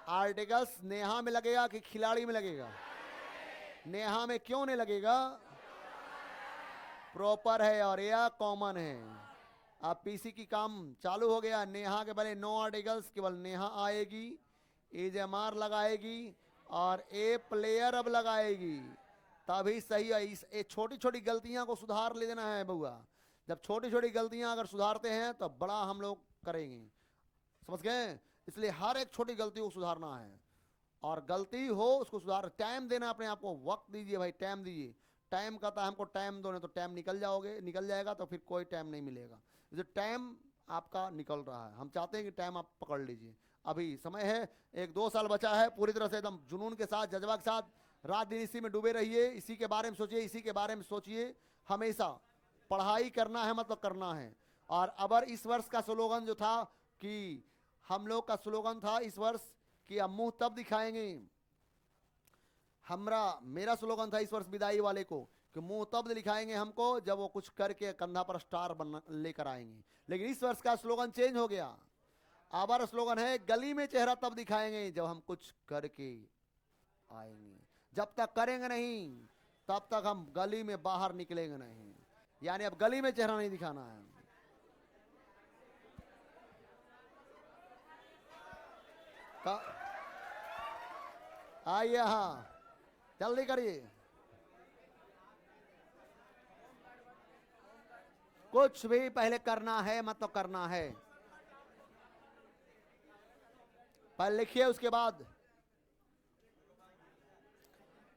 आर्टिकल्स नेहा में लगेगा कि खिलाड़ी में लगेगा? नेहा में क्यों नहीं लगेगा? प्रॉपर है और यह कॉमन है। अब पीसी की काम चालू हो गया। नेहा के पहले नो आर्टिकल्स, केवल नेहा आएगी, एजएमआर लगाएगी और ए प्लेयर अब लगाएगी, तभी सही है। इस छोटी छोटी गलतियां को सुधार ले देना है बउआ। जब छोटी छोटी गलतियां अगर सुधारते हैं तो बड़ा हम लोग करेंगे, समझ गए? इसलिए हर एक छोटी गलती को सुधारना है, और गलती हो उसको सुधार। टाइम देना अपने आप को, वक्त दीजिए भाई, टाइम दीजिए। टाइम कहता है हमको टाइम दो, नहीं तो टाइम निकल जाएगा तो फिर कोई टाइम नहीं मिलेगा। जो टाइम आपका निकल रहा है, हम चाहते हैं कि टाइम आप पकड़ लीजिए। अभी समय है, 1-2 साल बचा है, पूरी तरह से एकदम जुनून के साथ, जज्बा के साथ रात दिन इसी में डूबे रहिए, इसी के बारे में सोचिए, इसी के बारे में सोचिए। हमेशा पढ़ाई करना है, मतलब करना है। और अबर इस वर्ष का स्लोगन जो था, कि हम लोग का स्लोगन था इस वर्ष कि हम मुंह तब दिखाएंगे, मेरा स्लोगन था इस वर्ष विदाई वाले को कि मुंह तब दिखाएंगे हमको जब वो कुछ करके कंधा पर स्टार लेकर आएंगे। लेकिन इस वर्ष का स्लोगन चेंज हो गया। अब स्लोगन है गली में चेहरा तब दिखाएंगे जब हम कुछ करके आएंगे। जब तक करेंगे नहीं तब तक हम गली में बाहर निकलेंगे नहीं। यानी अब गली में चेहरा नहीं दिखाना है। आइए, हाँ जल्दी करिए। कुछ भी पहले करना है, मतलब करना है। पहले लिखिए, उसके बाद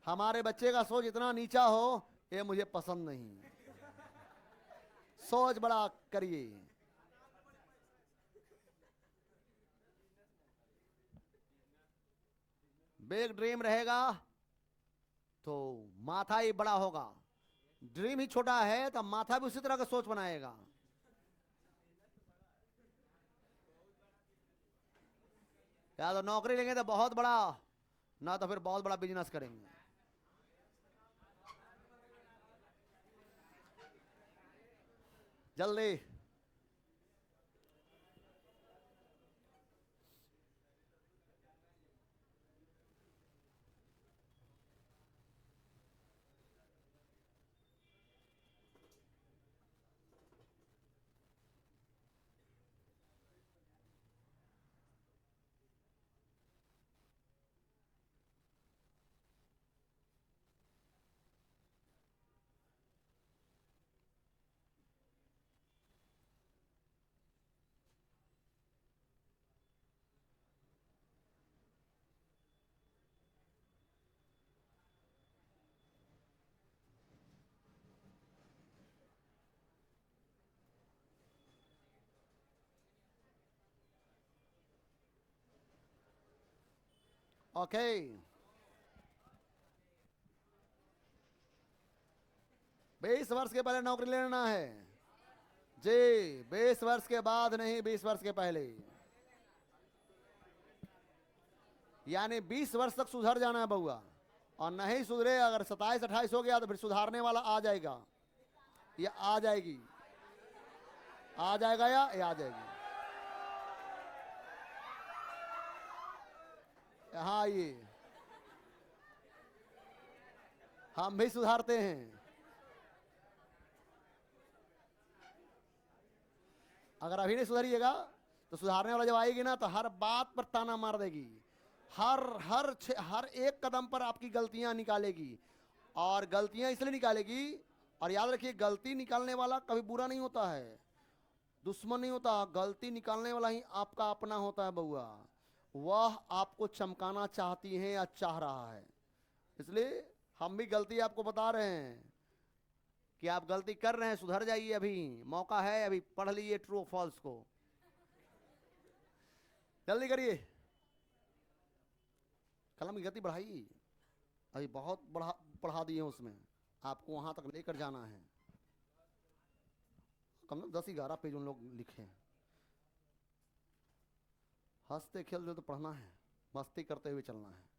हमारे बच्चे का सोच इतना नीचा हो, ये मुझे पसंद नहीं। सोच बड़ा करिए। बिग ड्रीम रहेगा तो माथा ही बड़ा होगा। ड्रीम ही छोटा है तो माथा भी उसी तरह का सोच बनाएगा। या तो नौकरी लेंगे तो बहुत बड़ा, ना तो फिर बहुत बड़ा बिजनेस करेंगे। जल्दी। ओके, 20 वर्ष के पहले नौकरी लेना है जी। 20 वर्ष के बाद नहीं, 20 वर्ष के पहले। यानी 20 वर्ष तक सुधर जाना है बउआ, और नहीं सुधरे अगर 27-28 हो गया तो फिर सुधारने वाला आ जाएगा, या आ जाएगी, आ जाएगा या आ जाएगी। हाँ, ये हम भी सुधारते हैं। अगर अभी नहीं सुधरिएगा तो सुधारने वाला जब आएगी ना तो हर बात पर ताना मार देगी, हर एक कदम पर आपकी गलतियां निकालेगी, और गलतियां इसलिए निकालेगी। और याद रखिए, गलती निकालने वाला कभी बुरा नहीं होता है, दुश्मन नहीं होता, गलती निकालने वाला ही आपका अपना होता है बउआ। वह आपको चमकाना चाहती है या चाह रहा है, इसलिए हम भी गलती आपको बता रहे हैं कि आप गलती कर रहे हैं, सुधर जाइए, अभी मौका है, अभी पढ़ लीजिए ट्रू फॉल्स को, जल्दी करिए, कलम की गति बढ़ाइए, अभी बहुत बढ़ा दिए उसमें, आपको वहां तक लेकर जाना है। कम से कम 10-11 पेज उन लोग लिखे हैं। हंसते खेलते तो पढ़ना है, मस्ती करते हुए चलना है।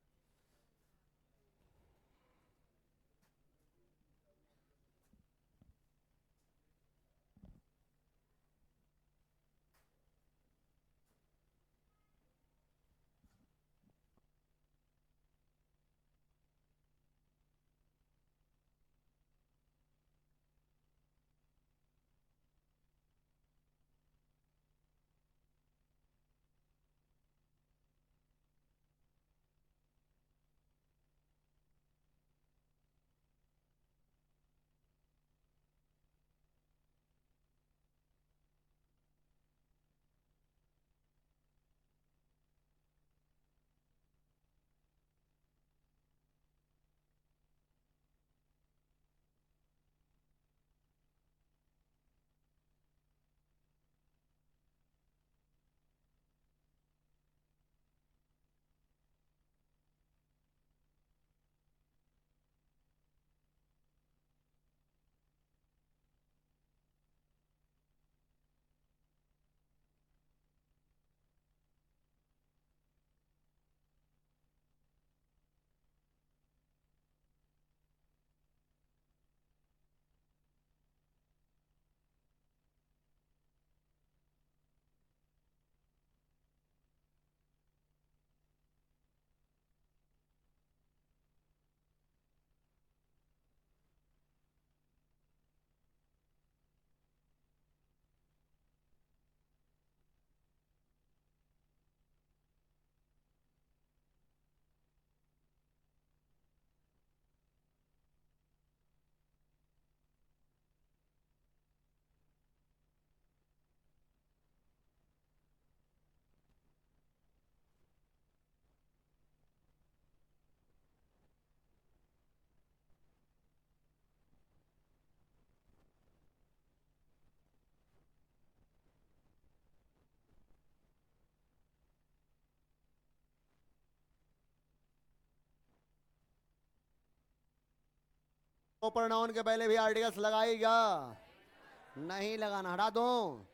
प्रॉपर नाउन के पहले भी आर्टिकल्स लगाएगा, नहीं लगाना, हटा दो।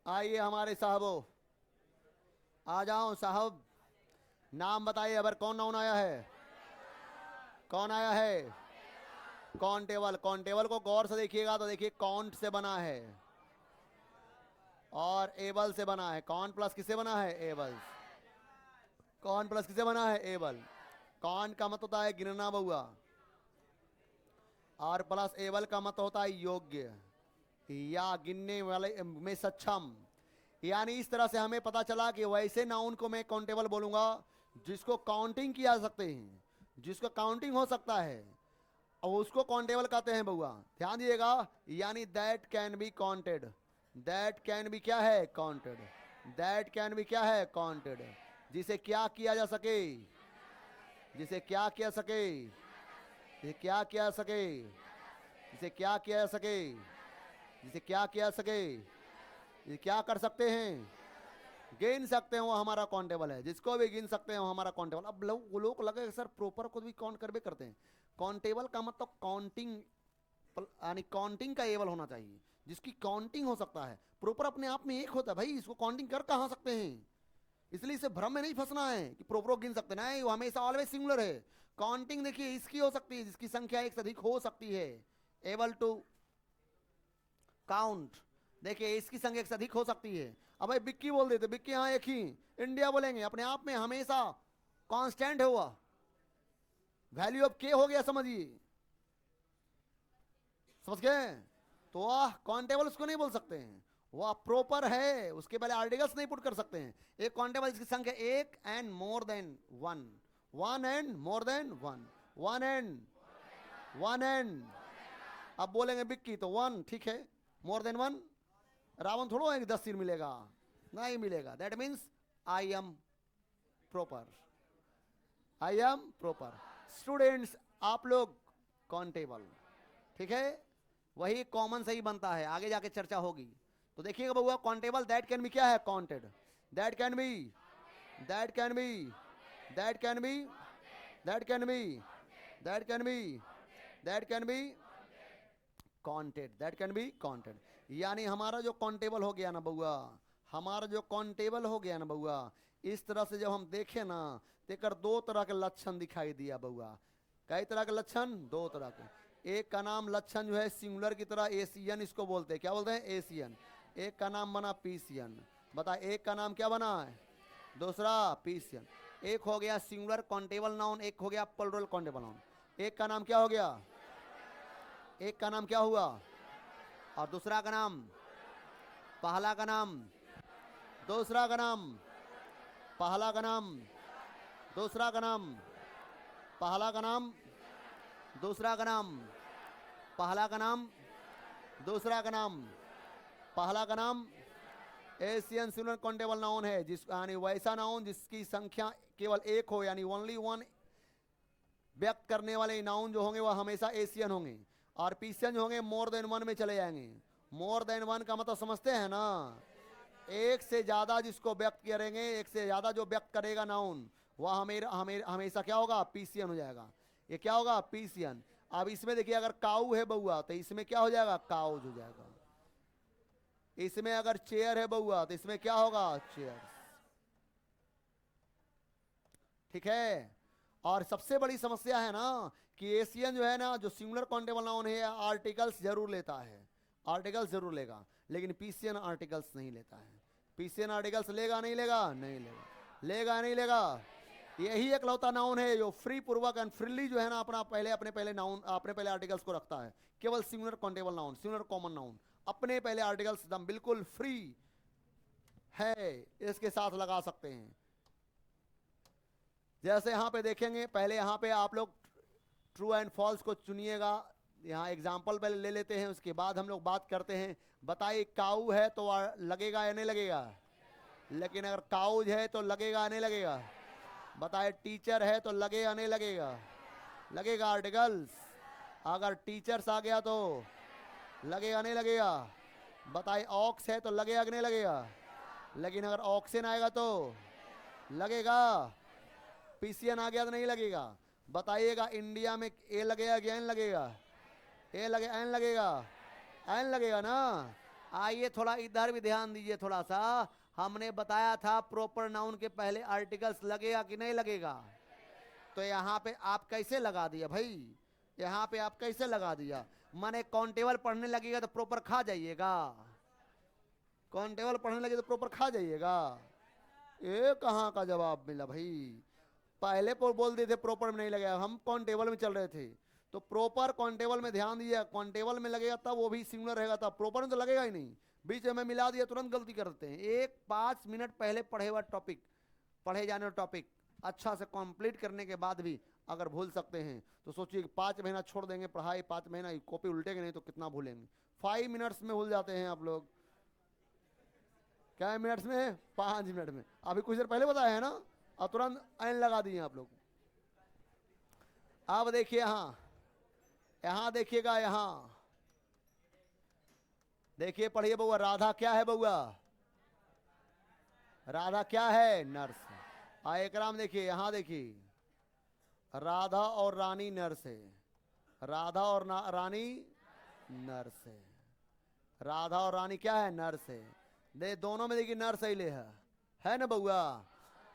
आइए हमारे साहबो, आ जाओ साहब, नाम बताइए, अबर कौन नाउन आया है, कौन आया है, कॉन्टेबल। कॉन्टेबल को गौर से देखिएगा तो देखिए काउंट से बना है और एबल से बना है। कौन प्लस किससे बना है, एबल। कौन प्लस किससे बना है, एबल। कौन का मत होता है गिनना बउआ, और प्लस एबल का मत होता है योग्य या गिनने वाले में सक्षम। यानी इस तरह से हमें पता चला कि वैसे नाउन को मैं काउंटेबल बोलूंगा जिसको काउंटिंग किया सकते हैं, जिसको काउंटिंग हो सकता है, और उसको काउंटेबल कहते हैं बउआ, ध्यान दिएगा। यानी that can be counted, that can be क्या है, काउंटेड, दैट कैन बी क्या है, काउंटेड। जिसे क्या किया जा सके, जिसे क्या किया सके, जिसे क्या किया सके, जिसे क्या किया सके, जिसे क्या किया सके, जिसे क्या कर सकते हैं, गिन सकते हैं वो हमारा काउंटेबल है, जिसको भी गिन सकते हैं वो हमारा काउंटेबल। अब लोग लगे सर प्रॉपर को भी काउंट कर भी करते हैं। काउंटेबल का मतलब काउंटिंग, यानी काउंटिंग का एबल होना चाहिए, जिसकी काउंटिंग हो सकता है। प्रॉपर अपने आप में एक होता है भाई, इसको काउंटिंग कर कहाँ सकते हैं, इसलिए इसे भ्रम में नहीं फंसना है कि प्रोपर गिन सकते नहीं, वो हमेशा ऑलवेज सिंगुलर है। काउंटिंग देखिए इसकी हो सकती है जिसकी संख्या एक से अधिक हो सकती है, एबल टू काउंट। देखिए इसकी संख्या एक से अधिक हो सकती है। अब भाई बिक्की बोल देते, बिक्की यहाँ एक ही, इंडिया बोलेंगे, अपने आप में हमेशा कांस्टेंट है, हुआ वैल्यू ऑफ के हो गया, समझिए, समझ गए। तो वह काउंटेबल उसको नहीं बोल सकते हैं, वह प्रॉपर है, उसके पहले आर्टिकल्स नहीं पुट कर सकते हैं। एक काउंटेबल जिसकी संख्या एक and more than one, one and more than one, one and one and. अब बोलेंगे बिक्की तो वन, ठीक है, मोर देन वन, रावण थोड़ा है कि 10 सिर मिलेगा, नहीं मिलेगा। That means I am proper, I am proper. Students आप लोग काउंटेबल, ठीक है, वही कॉमन सही बनता है, आगे जाके चर्चा होगी। तो देखिएगा बउआ, काउंटेबल दैट कैन बी क्या है, counted, that can be, that can be, that can be, that can be, that can be, that can be counted, that can be counted. यानी हमारा जो काउंटेबल हो गया ना बउआ, हमारा जो काउंटेबल हो गया ना बउआ, इस तरह से जब हम देखे ना, तेकर दो तरह के लक्षण दिखाई दिया बउआ। कई तरह के लक्षण, दो तरह के। एक का नाम लक्षण जो है सिंगुलर की तरह एशियन, इसको बोलते हैं, क्या बोलते हैं, एशियन। एक का नाम बना पीसियन, बता एक का नाम क्या बना है, दूसरा पीसियन। एक हो गया सिंगुलर काउंटेबल नाउन, एक हो गया प्लूरल काउंटेबल नाउन। एक का नाम क्या हो गया, एक का नाम क्या हुआ, और दूसरा का नाम, पहला का नाम, दूसरा का नाम, पहला का नाम, दूसरा का नाम, पहला का नाम, दूसरा का नाम, पहला का नाम, दूसरा का नाम, पहला का नाम। एशियन सिंगुलर काउंटेबल नाउन है जिस, यानी वैसा नाउन जिसकी संख्या केवल एक हो, यानी ओनली वन व्यक्त करने वाले नाउन जो होंगे वह हमेशा एशियन होंगे। और पीसियन जो होंगे मोर देन वन में चले जाएंगे। मोर देन वन का मतलब समझते हैं ना, एक से ज्यादा जिसको व्यक्त करेंगे, एक से ज्यादा जो व्यक्त करेगा नाउन, वह हमेशा क्या होगा, पीसियन हो जाएगा। ये क्या होगा, पीसियन। अब इसमें देखिए अगर काऊ है बउआ तो इसमें क्या हो जाएगा, काउज हो जाएगा। इसमें अगर चेयर है बउआ तो इसमें क्या होगा, चेयर्स, ठीक है। और सबसे बड़ी समस्या है ना कि एशियन जो है ना, जो सिंगुलर काउंटेबल नाउन है, आर्टिकल्स जरूर लेता है, आर्टिकल्स जरूर लेगा, लेकिन पीसियन आर्टिकल्स नहीं लेता है। पीसियन आर्टिकल्स लेगा नहीं लेगा, नहीं लेगा, लेगा नहीं लेगा। यही एक लौता नाउन है जो फ्री पूर्वक एंड फ्रीली जो है ना अपने पहले नाउन, अपने पहले आर्टिकल्स को रखता है। केवल singular countable noun, singular common noun अपने पहले आर्टिकल्स एकदम बिल्कुल फ्री है, इसके साथ लगा सकते हैं। जैसे यहाँ पे देखेंगे, पहले यहाँ पे आप लोग ट्रू एंड फॉल्स को चुनिएगा, यहाँ एग्जाम्पल पहले ले लेते हैं, उसके बाद हम लोग बात करते हैं। बताइए काऊ है तो लगेगा या नहीं लगेगा, लेकिन अगर काउज है तो लगेगा या नहीं लगेगा। बताइए टीचर है तो लगेगा नहीं लगेगा, लगेगा आर्टिकल्स। अगर टीचर्स आ गया तो लगेगा नहीं लगेगा। बताइए ऑक्स है तो लगेगा कि नहीं लगेगा, लेकिन अगर ऑक्सीजन आएगा तो लगेगा। पीसीएन आ गया तो नहीं लगेगा। बताइएगा इंडिया में ए लगेगा कि एन लगेगा, ए लगे एन लगेगा, एन लगेगा ना। आइए थोड़ा इधर भी ध्यान दीजिए थोड़ा सा, हमने बताया था प्रॉपर नाउन के पहले आर्टिकल्स लगेगा कि नहीं लगेगा। तो यहाँ पे आप कैसे लगा दिया भाई, यहाँ पे आप कैसे लगा दिया, माने काउंटेबल पढ़ने लगेगा तो प्रॉपर खा जाइएगा, काउंटेबल पढ़ने लगे तो प्रॉपर खा जाइएगा। ये कहाँ का जवाब मिला भाई, पहले बोल दिए थे प्रॉपर में नहीं लगेगा, हम काउंटेबल में चल रहे थे। तो प्रॉपर काउंटेबल में ध्यान दिया, काउंटेबल में लगेगा तब वो भी सिंगुलर रहेगा, तब प्रॉपर में तो लगेगा ही नहीं। बीच में मिला दिया तुरंत गलती करते हैं। एक 5 मिनट पहले पढ़े हुआ टॉपिक, पढ़े जाने वाला टॉपिक अच्छा से कंप्लीट करने के बाद भी अगर भूल सकते हैं तो सोचिए 5 महीना छोड़ देंगे पढ़ाई, 5 महीना कॉपी उल्टेंगे नहीं तो कितना भूलेंगे। 5 मिनट्स में भूल जाते हैं आप लोग। क्या मिनट्स में, 5 मिनट में। अभी कुछ देर पहले बताया है ना, और तुरंत एन लगा दिए आप लोग। अब देखिए यहाँ, यहाँ देखिएगा, यहाँ देखिए, पढ़िए बउआ, राधा क्या है बउआ, राधा क्या है? नर्स। एक राम देखिए, यहां देखिए, राधा और रानी नर्स है। राधा और रानी नर्स है। राधा और रानी क्या है? नर्स है। दे दोनों में देखिए नर्स ही ले है ना बउआ?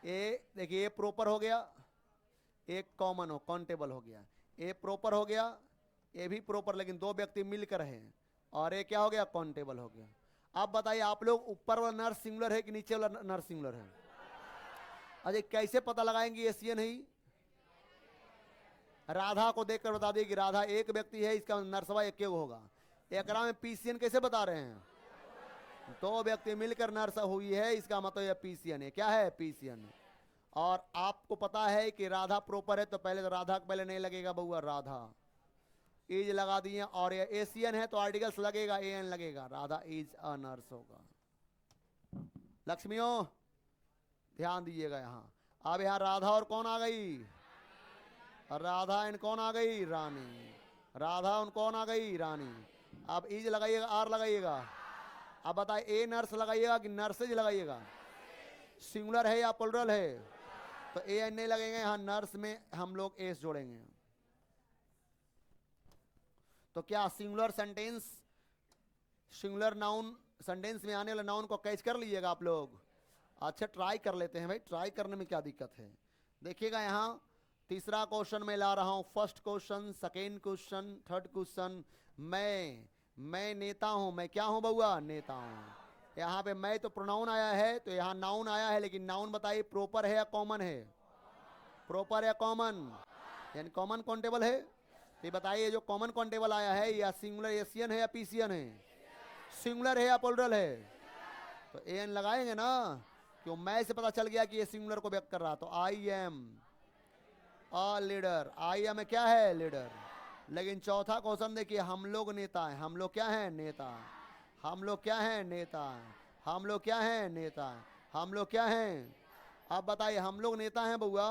ये देखिए, ये प्रॉपर हो गया, एक कॉमन हो कॉन्टेबल हो गया, ए प्रॉपर हो गया, ए भी प्रॉपर, लेकिन दो व्यक्ति मिलकर हैं, और ये क्या हो गया? कॉन्टेबल हो गया। अब बताइए आप लोग, ऊपर वाला नर्स सिंगुलर है कि नीचे वाला नर्स सिंगुलर है? अरे कैसे पता लगाएंगे एशियन है? राधा को देखकर बता दिए कि राधा एक व्यक्ति है, इसका नर्सवा एक होगा। एकरा में पीसीएन कैसे बता रहे हैं? दो व्यक्ति मिलकर नर्स हुई है, इसका मतलब यह पीसीएन है। क्या है? पीसीएन। और आपको पता है कि राधा प्रॉपर है, तो पहले तो राधा पहले नहीं लगेगा बउआ, राधा इज लगा दिए, और ये एशियन है तो आर्टिकल्स लगेगा, एन लगेगा, राधा इज अ नर्स होगा। लक्ष्मियों ध्यान दीजिएगा यहाँ। अब यहाँ राधा और कौन आ गई? राधा एंड कौन आ गई? रानी। राधा और कौन आ गई? रानी। अब इज लगाइएगा, आर लगाइएगा। अब बताइए, ए नर्स लगाइएगा कि नर्सेज लगाइएगा? सिंगुलर है या प्लुरल है? तो ए एन नहीं लगेंगे, यहाँ नर्स में हम लोग एस जोड़ेंगे। तो क्या singular sentence, singular noun sentence में आने वाले नाउन को कैच कर लीजिएगा आप लोग? अच्छा ट्राई कर लेते हैं भाई, ट्राई करने में क्या दिक्कत है? देखिएगा यहाँ तीसरा क्वेश्चन मैं ला रहा हूं, first question, second question, third question. मैं नेता हूं। मैं क्या हूं बउआ? नेता हूं। यहाँ पे मैं तो प्रोनाउन आया है, तो यहाँ नाउन आया है, लेकिन नाउन बताइए प्रॉपर है या कॉमन है? प्रॉपर या कॉमन? यानी कॉमन कॉन्टेबल है। तो बताइए, जो कॉमन कॉन्टेबल आया है, या सिंगुलर एशियन है या पीसीएन है? सिंगुलर है या प्लुरल है? तो एन लगाएंगे ना, क्यों? मैं से पता चल गया कि ये सिंगुलर को व्यक्त कर रहा। तो I am a leader. I am क्या है? लीडर। लेकिन चौथा क्वेश्चन देखिए, हम लोग नेता हैं। हम लोग क्या हैं? नेता। हम लोग क्या हैं? नेता। हम लोग क्या हैं? नेता। हम लोग क्या हैं? अब बताइए, हम लोग नेता हैं बउआ,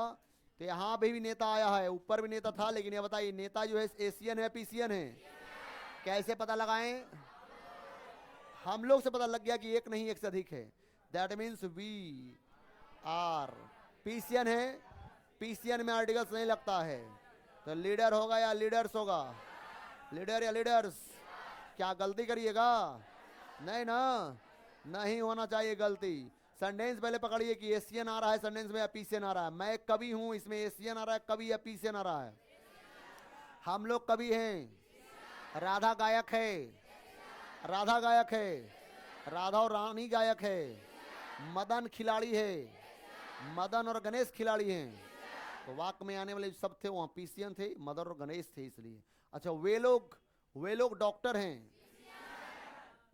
तो यहाँ भी नेता आया है, ऊपर भी नेता था, लेकिन ये बताइए नेता जो है एशियन है पीसीएन है? कैसे पता लगाएं? हम लोग से पता लग गया कि एक नहीं एक से अधिक है, that means we are. PCN है, पीसीएन में आर्टिकल्स नहीं लगता है, तो लीडर होगा या लीडर्स होगा? लीडर या लीडर्स? क्या गलती करिएगा? नहीं ना, नहीं होना चाहिए गलती। सेंटेंस पहले पकड़िए कि एशियन आ रहा है सेंटेंस में या पीसीएन आ रहा है। मैं कवि हूं, इसमें एशियन आ रहा है कवि या पीसीएन आ रहा है? हम लोग कवि हैं। राधा गायक है। राधा गायक है। राधा और रानी गायक है। मदन खिलाड़ी है। मदन और गणेश खिलाड़ी हैं। तो वाक में आने वाले सब थे वहां पीसीएन थे, मदन और गणेश थे इसलिए। अच्छा वे लोग डॉक्टर हैं।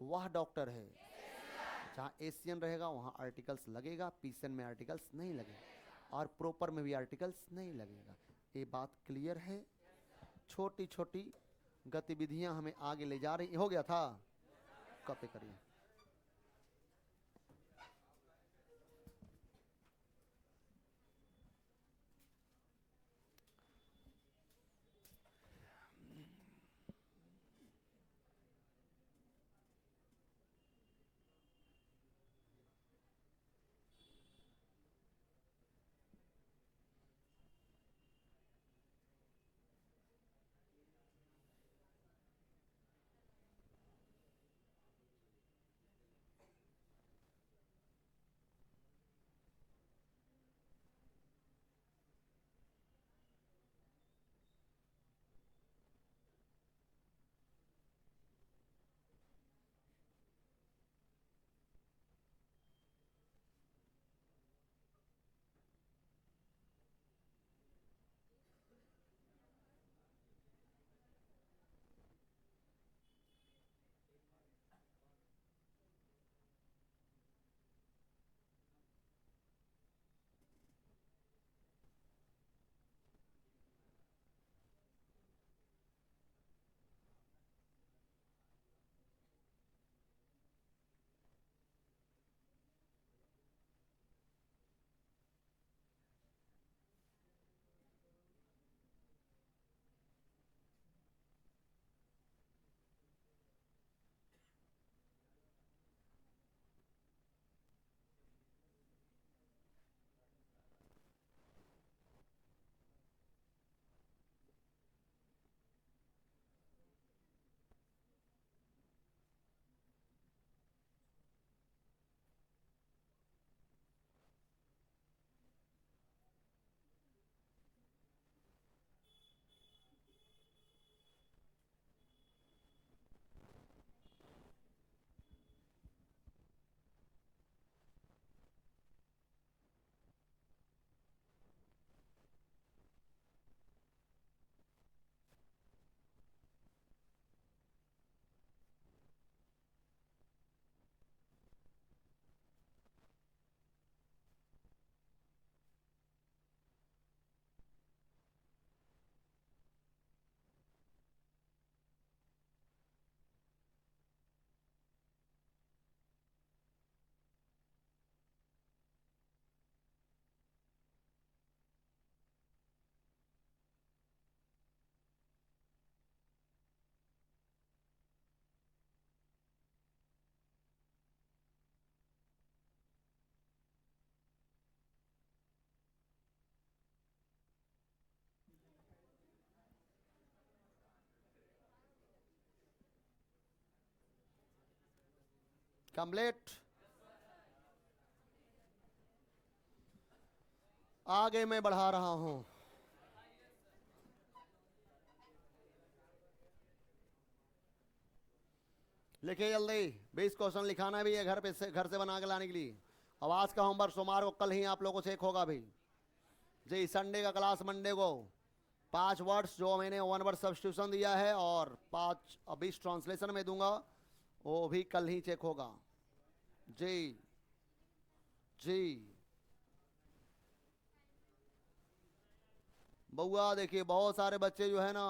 वह डॉक्टर है। जहां एशियन रहेगा वहां आर्टिकल्स लगेगा, पीसीएन में आर्टिकल्स नहीं लगेगा, और प्रॉपर में भी आर्टिकल्स नहीं लगेगा। ये बात क्लियर है? छोटी छोटी गतिविधियां हमें आगे ले जा रही। हो गया था? कॉपी करिए। कंप्लीट। आगे मैं बढ़ा रहा हूं। लिखिए जल्दी, 20 क्वेश्चन लिखाना भी है घर पे से, घर से बना के लाने के लिए। आवाज का होमवर्क सोमवार को कल ही आप लोगों को चेक होगा भी जी। संडे का क्लास मंडे को 5 वर्ड्स जो मैंने 1 वर्ड सब्स्टिट्यूशन दिया है और 5 20 ट्रांसलेशन में दूंगा, वो भी कल ही चेक होगा जी जी। बउआ देखिए, बहुत सारे बच्चे जो है ना,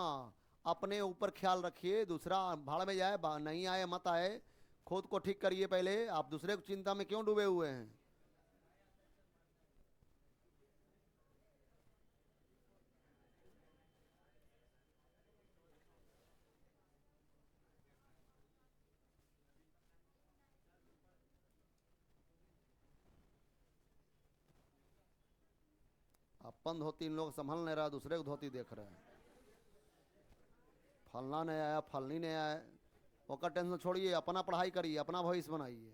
अपने ऊपर ख्याल रखिए, दूसरा भाड़ में जाए नहीं आए मत आए, खुद को ठीक करिए पहले। आप दूसरे को चिंता में क्यों डूबे हुए हैं? अपन धोती इन लोग संभल नहीं रहा, दूसरे को धोती देख रहे हैं। फलना नहीं आया, फलनी नहीं आया, ओका टेंशन छोड़िए, अपना पढ़ाई करिए, अपना भविष्य बनाइए।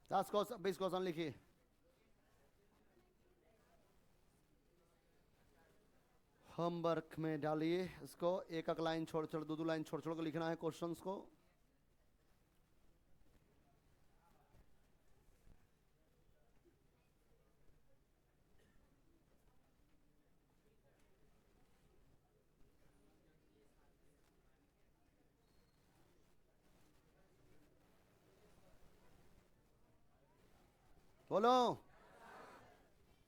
दस क्वेश्चन 20 क्वेश्चन लिखिए। होमवर्क में डालिए इसको, एक एक लाइन छोड़ छोड़, दो दो लाइन छोड़ छोड़ कर लिखना है क्वेश्चंस को। बोलो।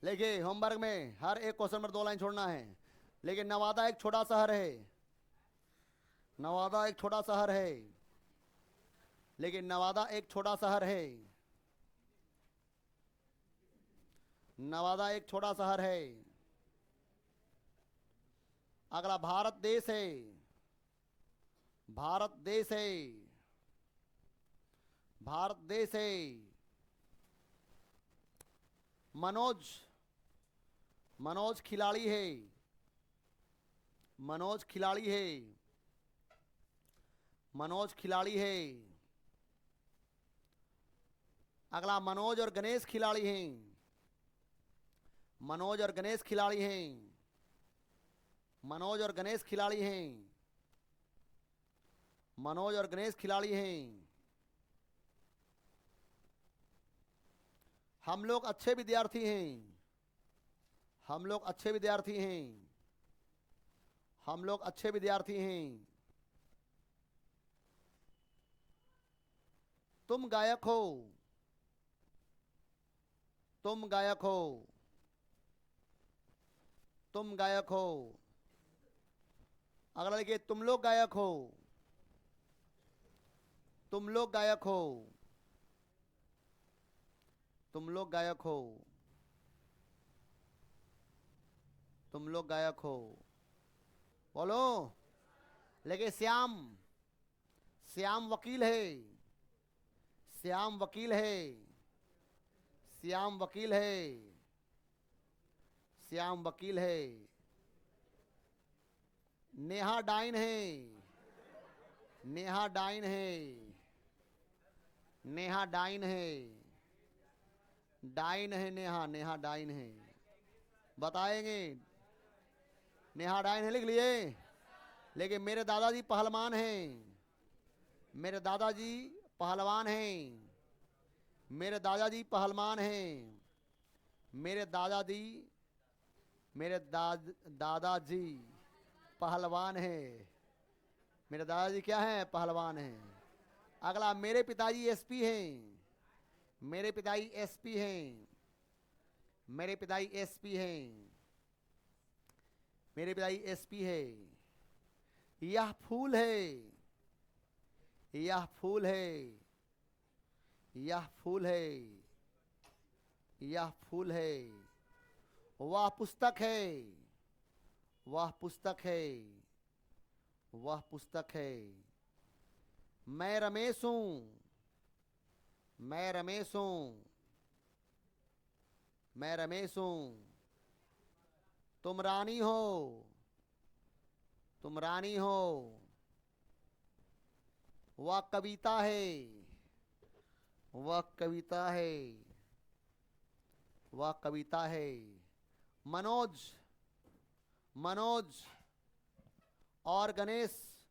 देखिए होमवर्क में हर एक क्वेश्चन पर 2 लाइन छोड़ना है। लेकिन नवादा एक छोटा शहर है, नवादा एक छोटा शहर है, लेकिन नवादा एक छोटा शहर है, नवादा एक छोटा शहर है। अगला भारत देश है, भारत देश है, भारत देश है। मनोज, मनोज खिलाड़ी है, मनोज खिलाड़ी है, मनोज खिलाड़ी है। अगला मनोज और गणेश खिलाड़ी हैं, मनोज और गणेश खिलाड़ी हैं, मनोज और गणेश खिलाड़ी हैं, मनोज और गणेश खिलाड़ी हैं। हम लोग अच्छे विद्यार्थी हैं, हम लोग अच्छे विद्यार्थी हैं, हम लोग अच्छे विद्यार्थी हैं। तुम गायक हो, तुम गायक हो, तुम गायक हो। अगला लिखिए, तुम लोग गायक हो, तुम लोग गायक हो, तुम लोग गायक हो, तुम लोग गायक हो। बोलो। लेकिन श्याम, श्याम वकील है, श्याम वकील है, श्याम वकील है, श्याम वकील है। नेहा डाइन है, नेहा डाइन है, नेहा डाइन है, डाइन है नेहा, नेहा डाइन है। बताएंगे नेहा डाइन है, लिख लिए। लेकिन मेरे दादाजी पहलवान हैं, मेरे दादाजी पहलवान हैं, मेरे दादाजी पहलवान हैं, मेरे दादाजी, मेरे दादाजी पहलवान हैं, मेरे दादाजी क्या हैं? पहलवान हैं। अगला, मेरे पिताजी एसपी हैं, मेरे पिताजी एसपी हैं, मेरे पिताजी एसपी हैं, मेरे पिताजी एसपी है। यह फूल है, यह फूल है, यह फूल है, यह फूल है। वह पुस्तक है, वह पुस्तक है, वह पुस्तक है। मैं रमेश हूं, मैं रमेश हूं, मैं रमेश हूं। तुम रानी हो, तुम रानी हो। वह कविता है, वह कविता है, वह कविता है। मनोज, मनोज और गणेश,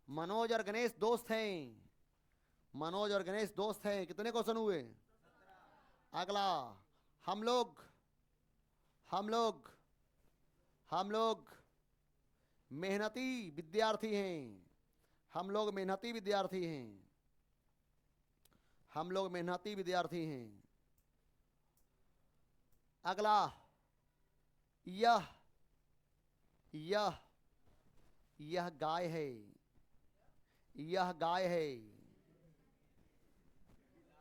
मनोज और गणेश दोस्त हैं, मनोज और गणेश दोस्त हैं। कितने क्वेश्चन हुए? अगला, हम लोग, हम लोग, हम लोग मेहनती विद्यार्थी हैं, हम लोग मेहनती विद्यार्थी हैं, हम लोग मेहनती विद्यार्थी हैं। अगला, यह, यह, यह गाय है, यह गाय है।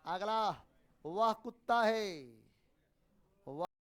अगला, वह कुत्ता है,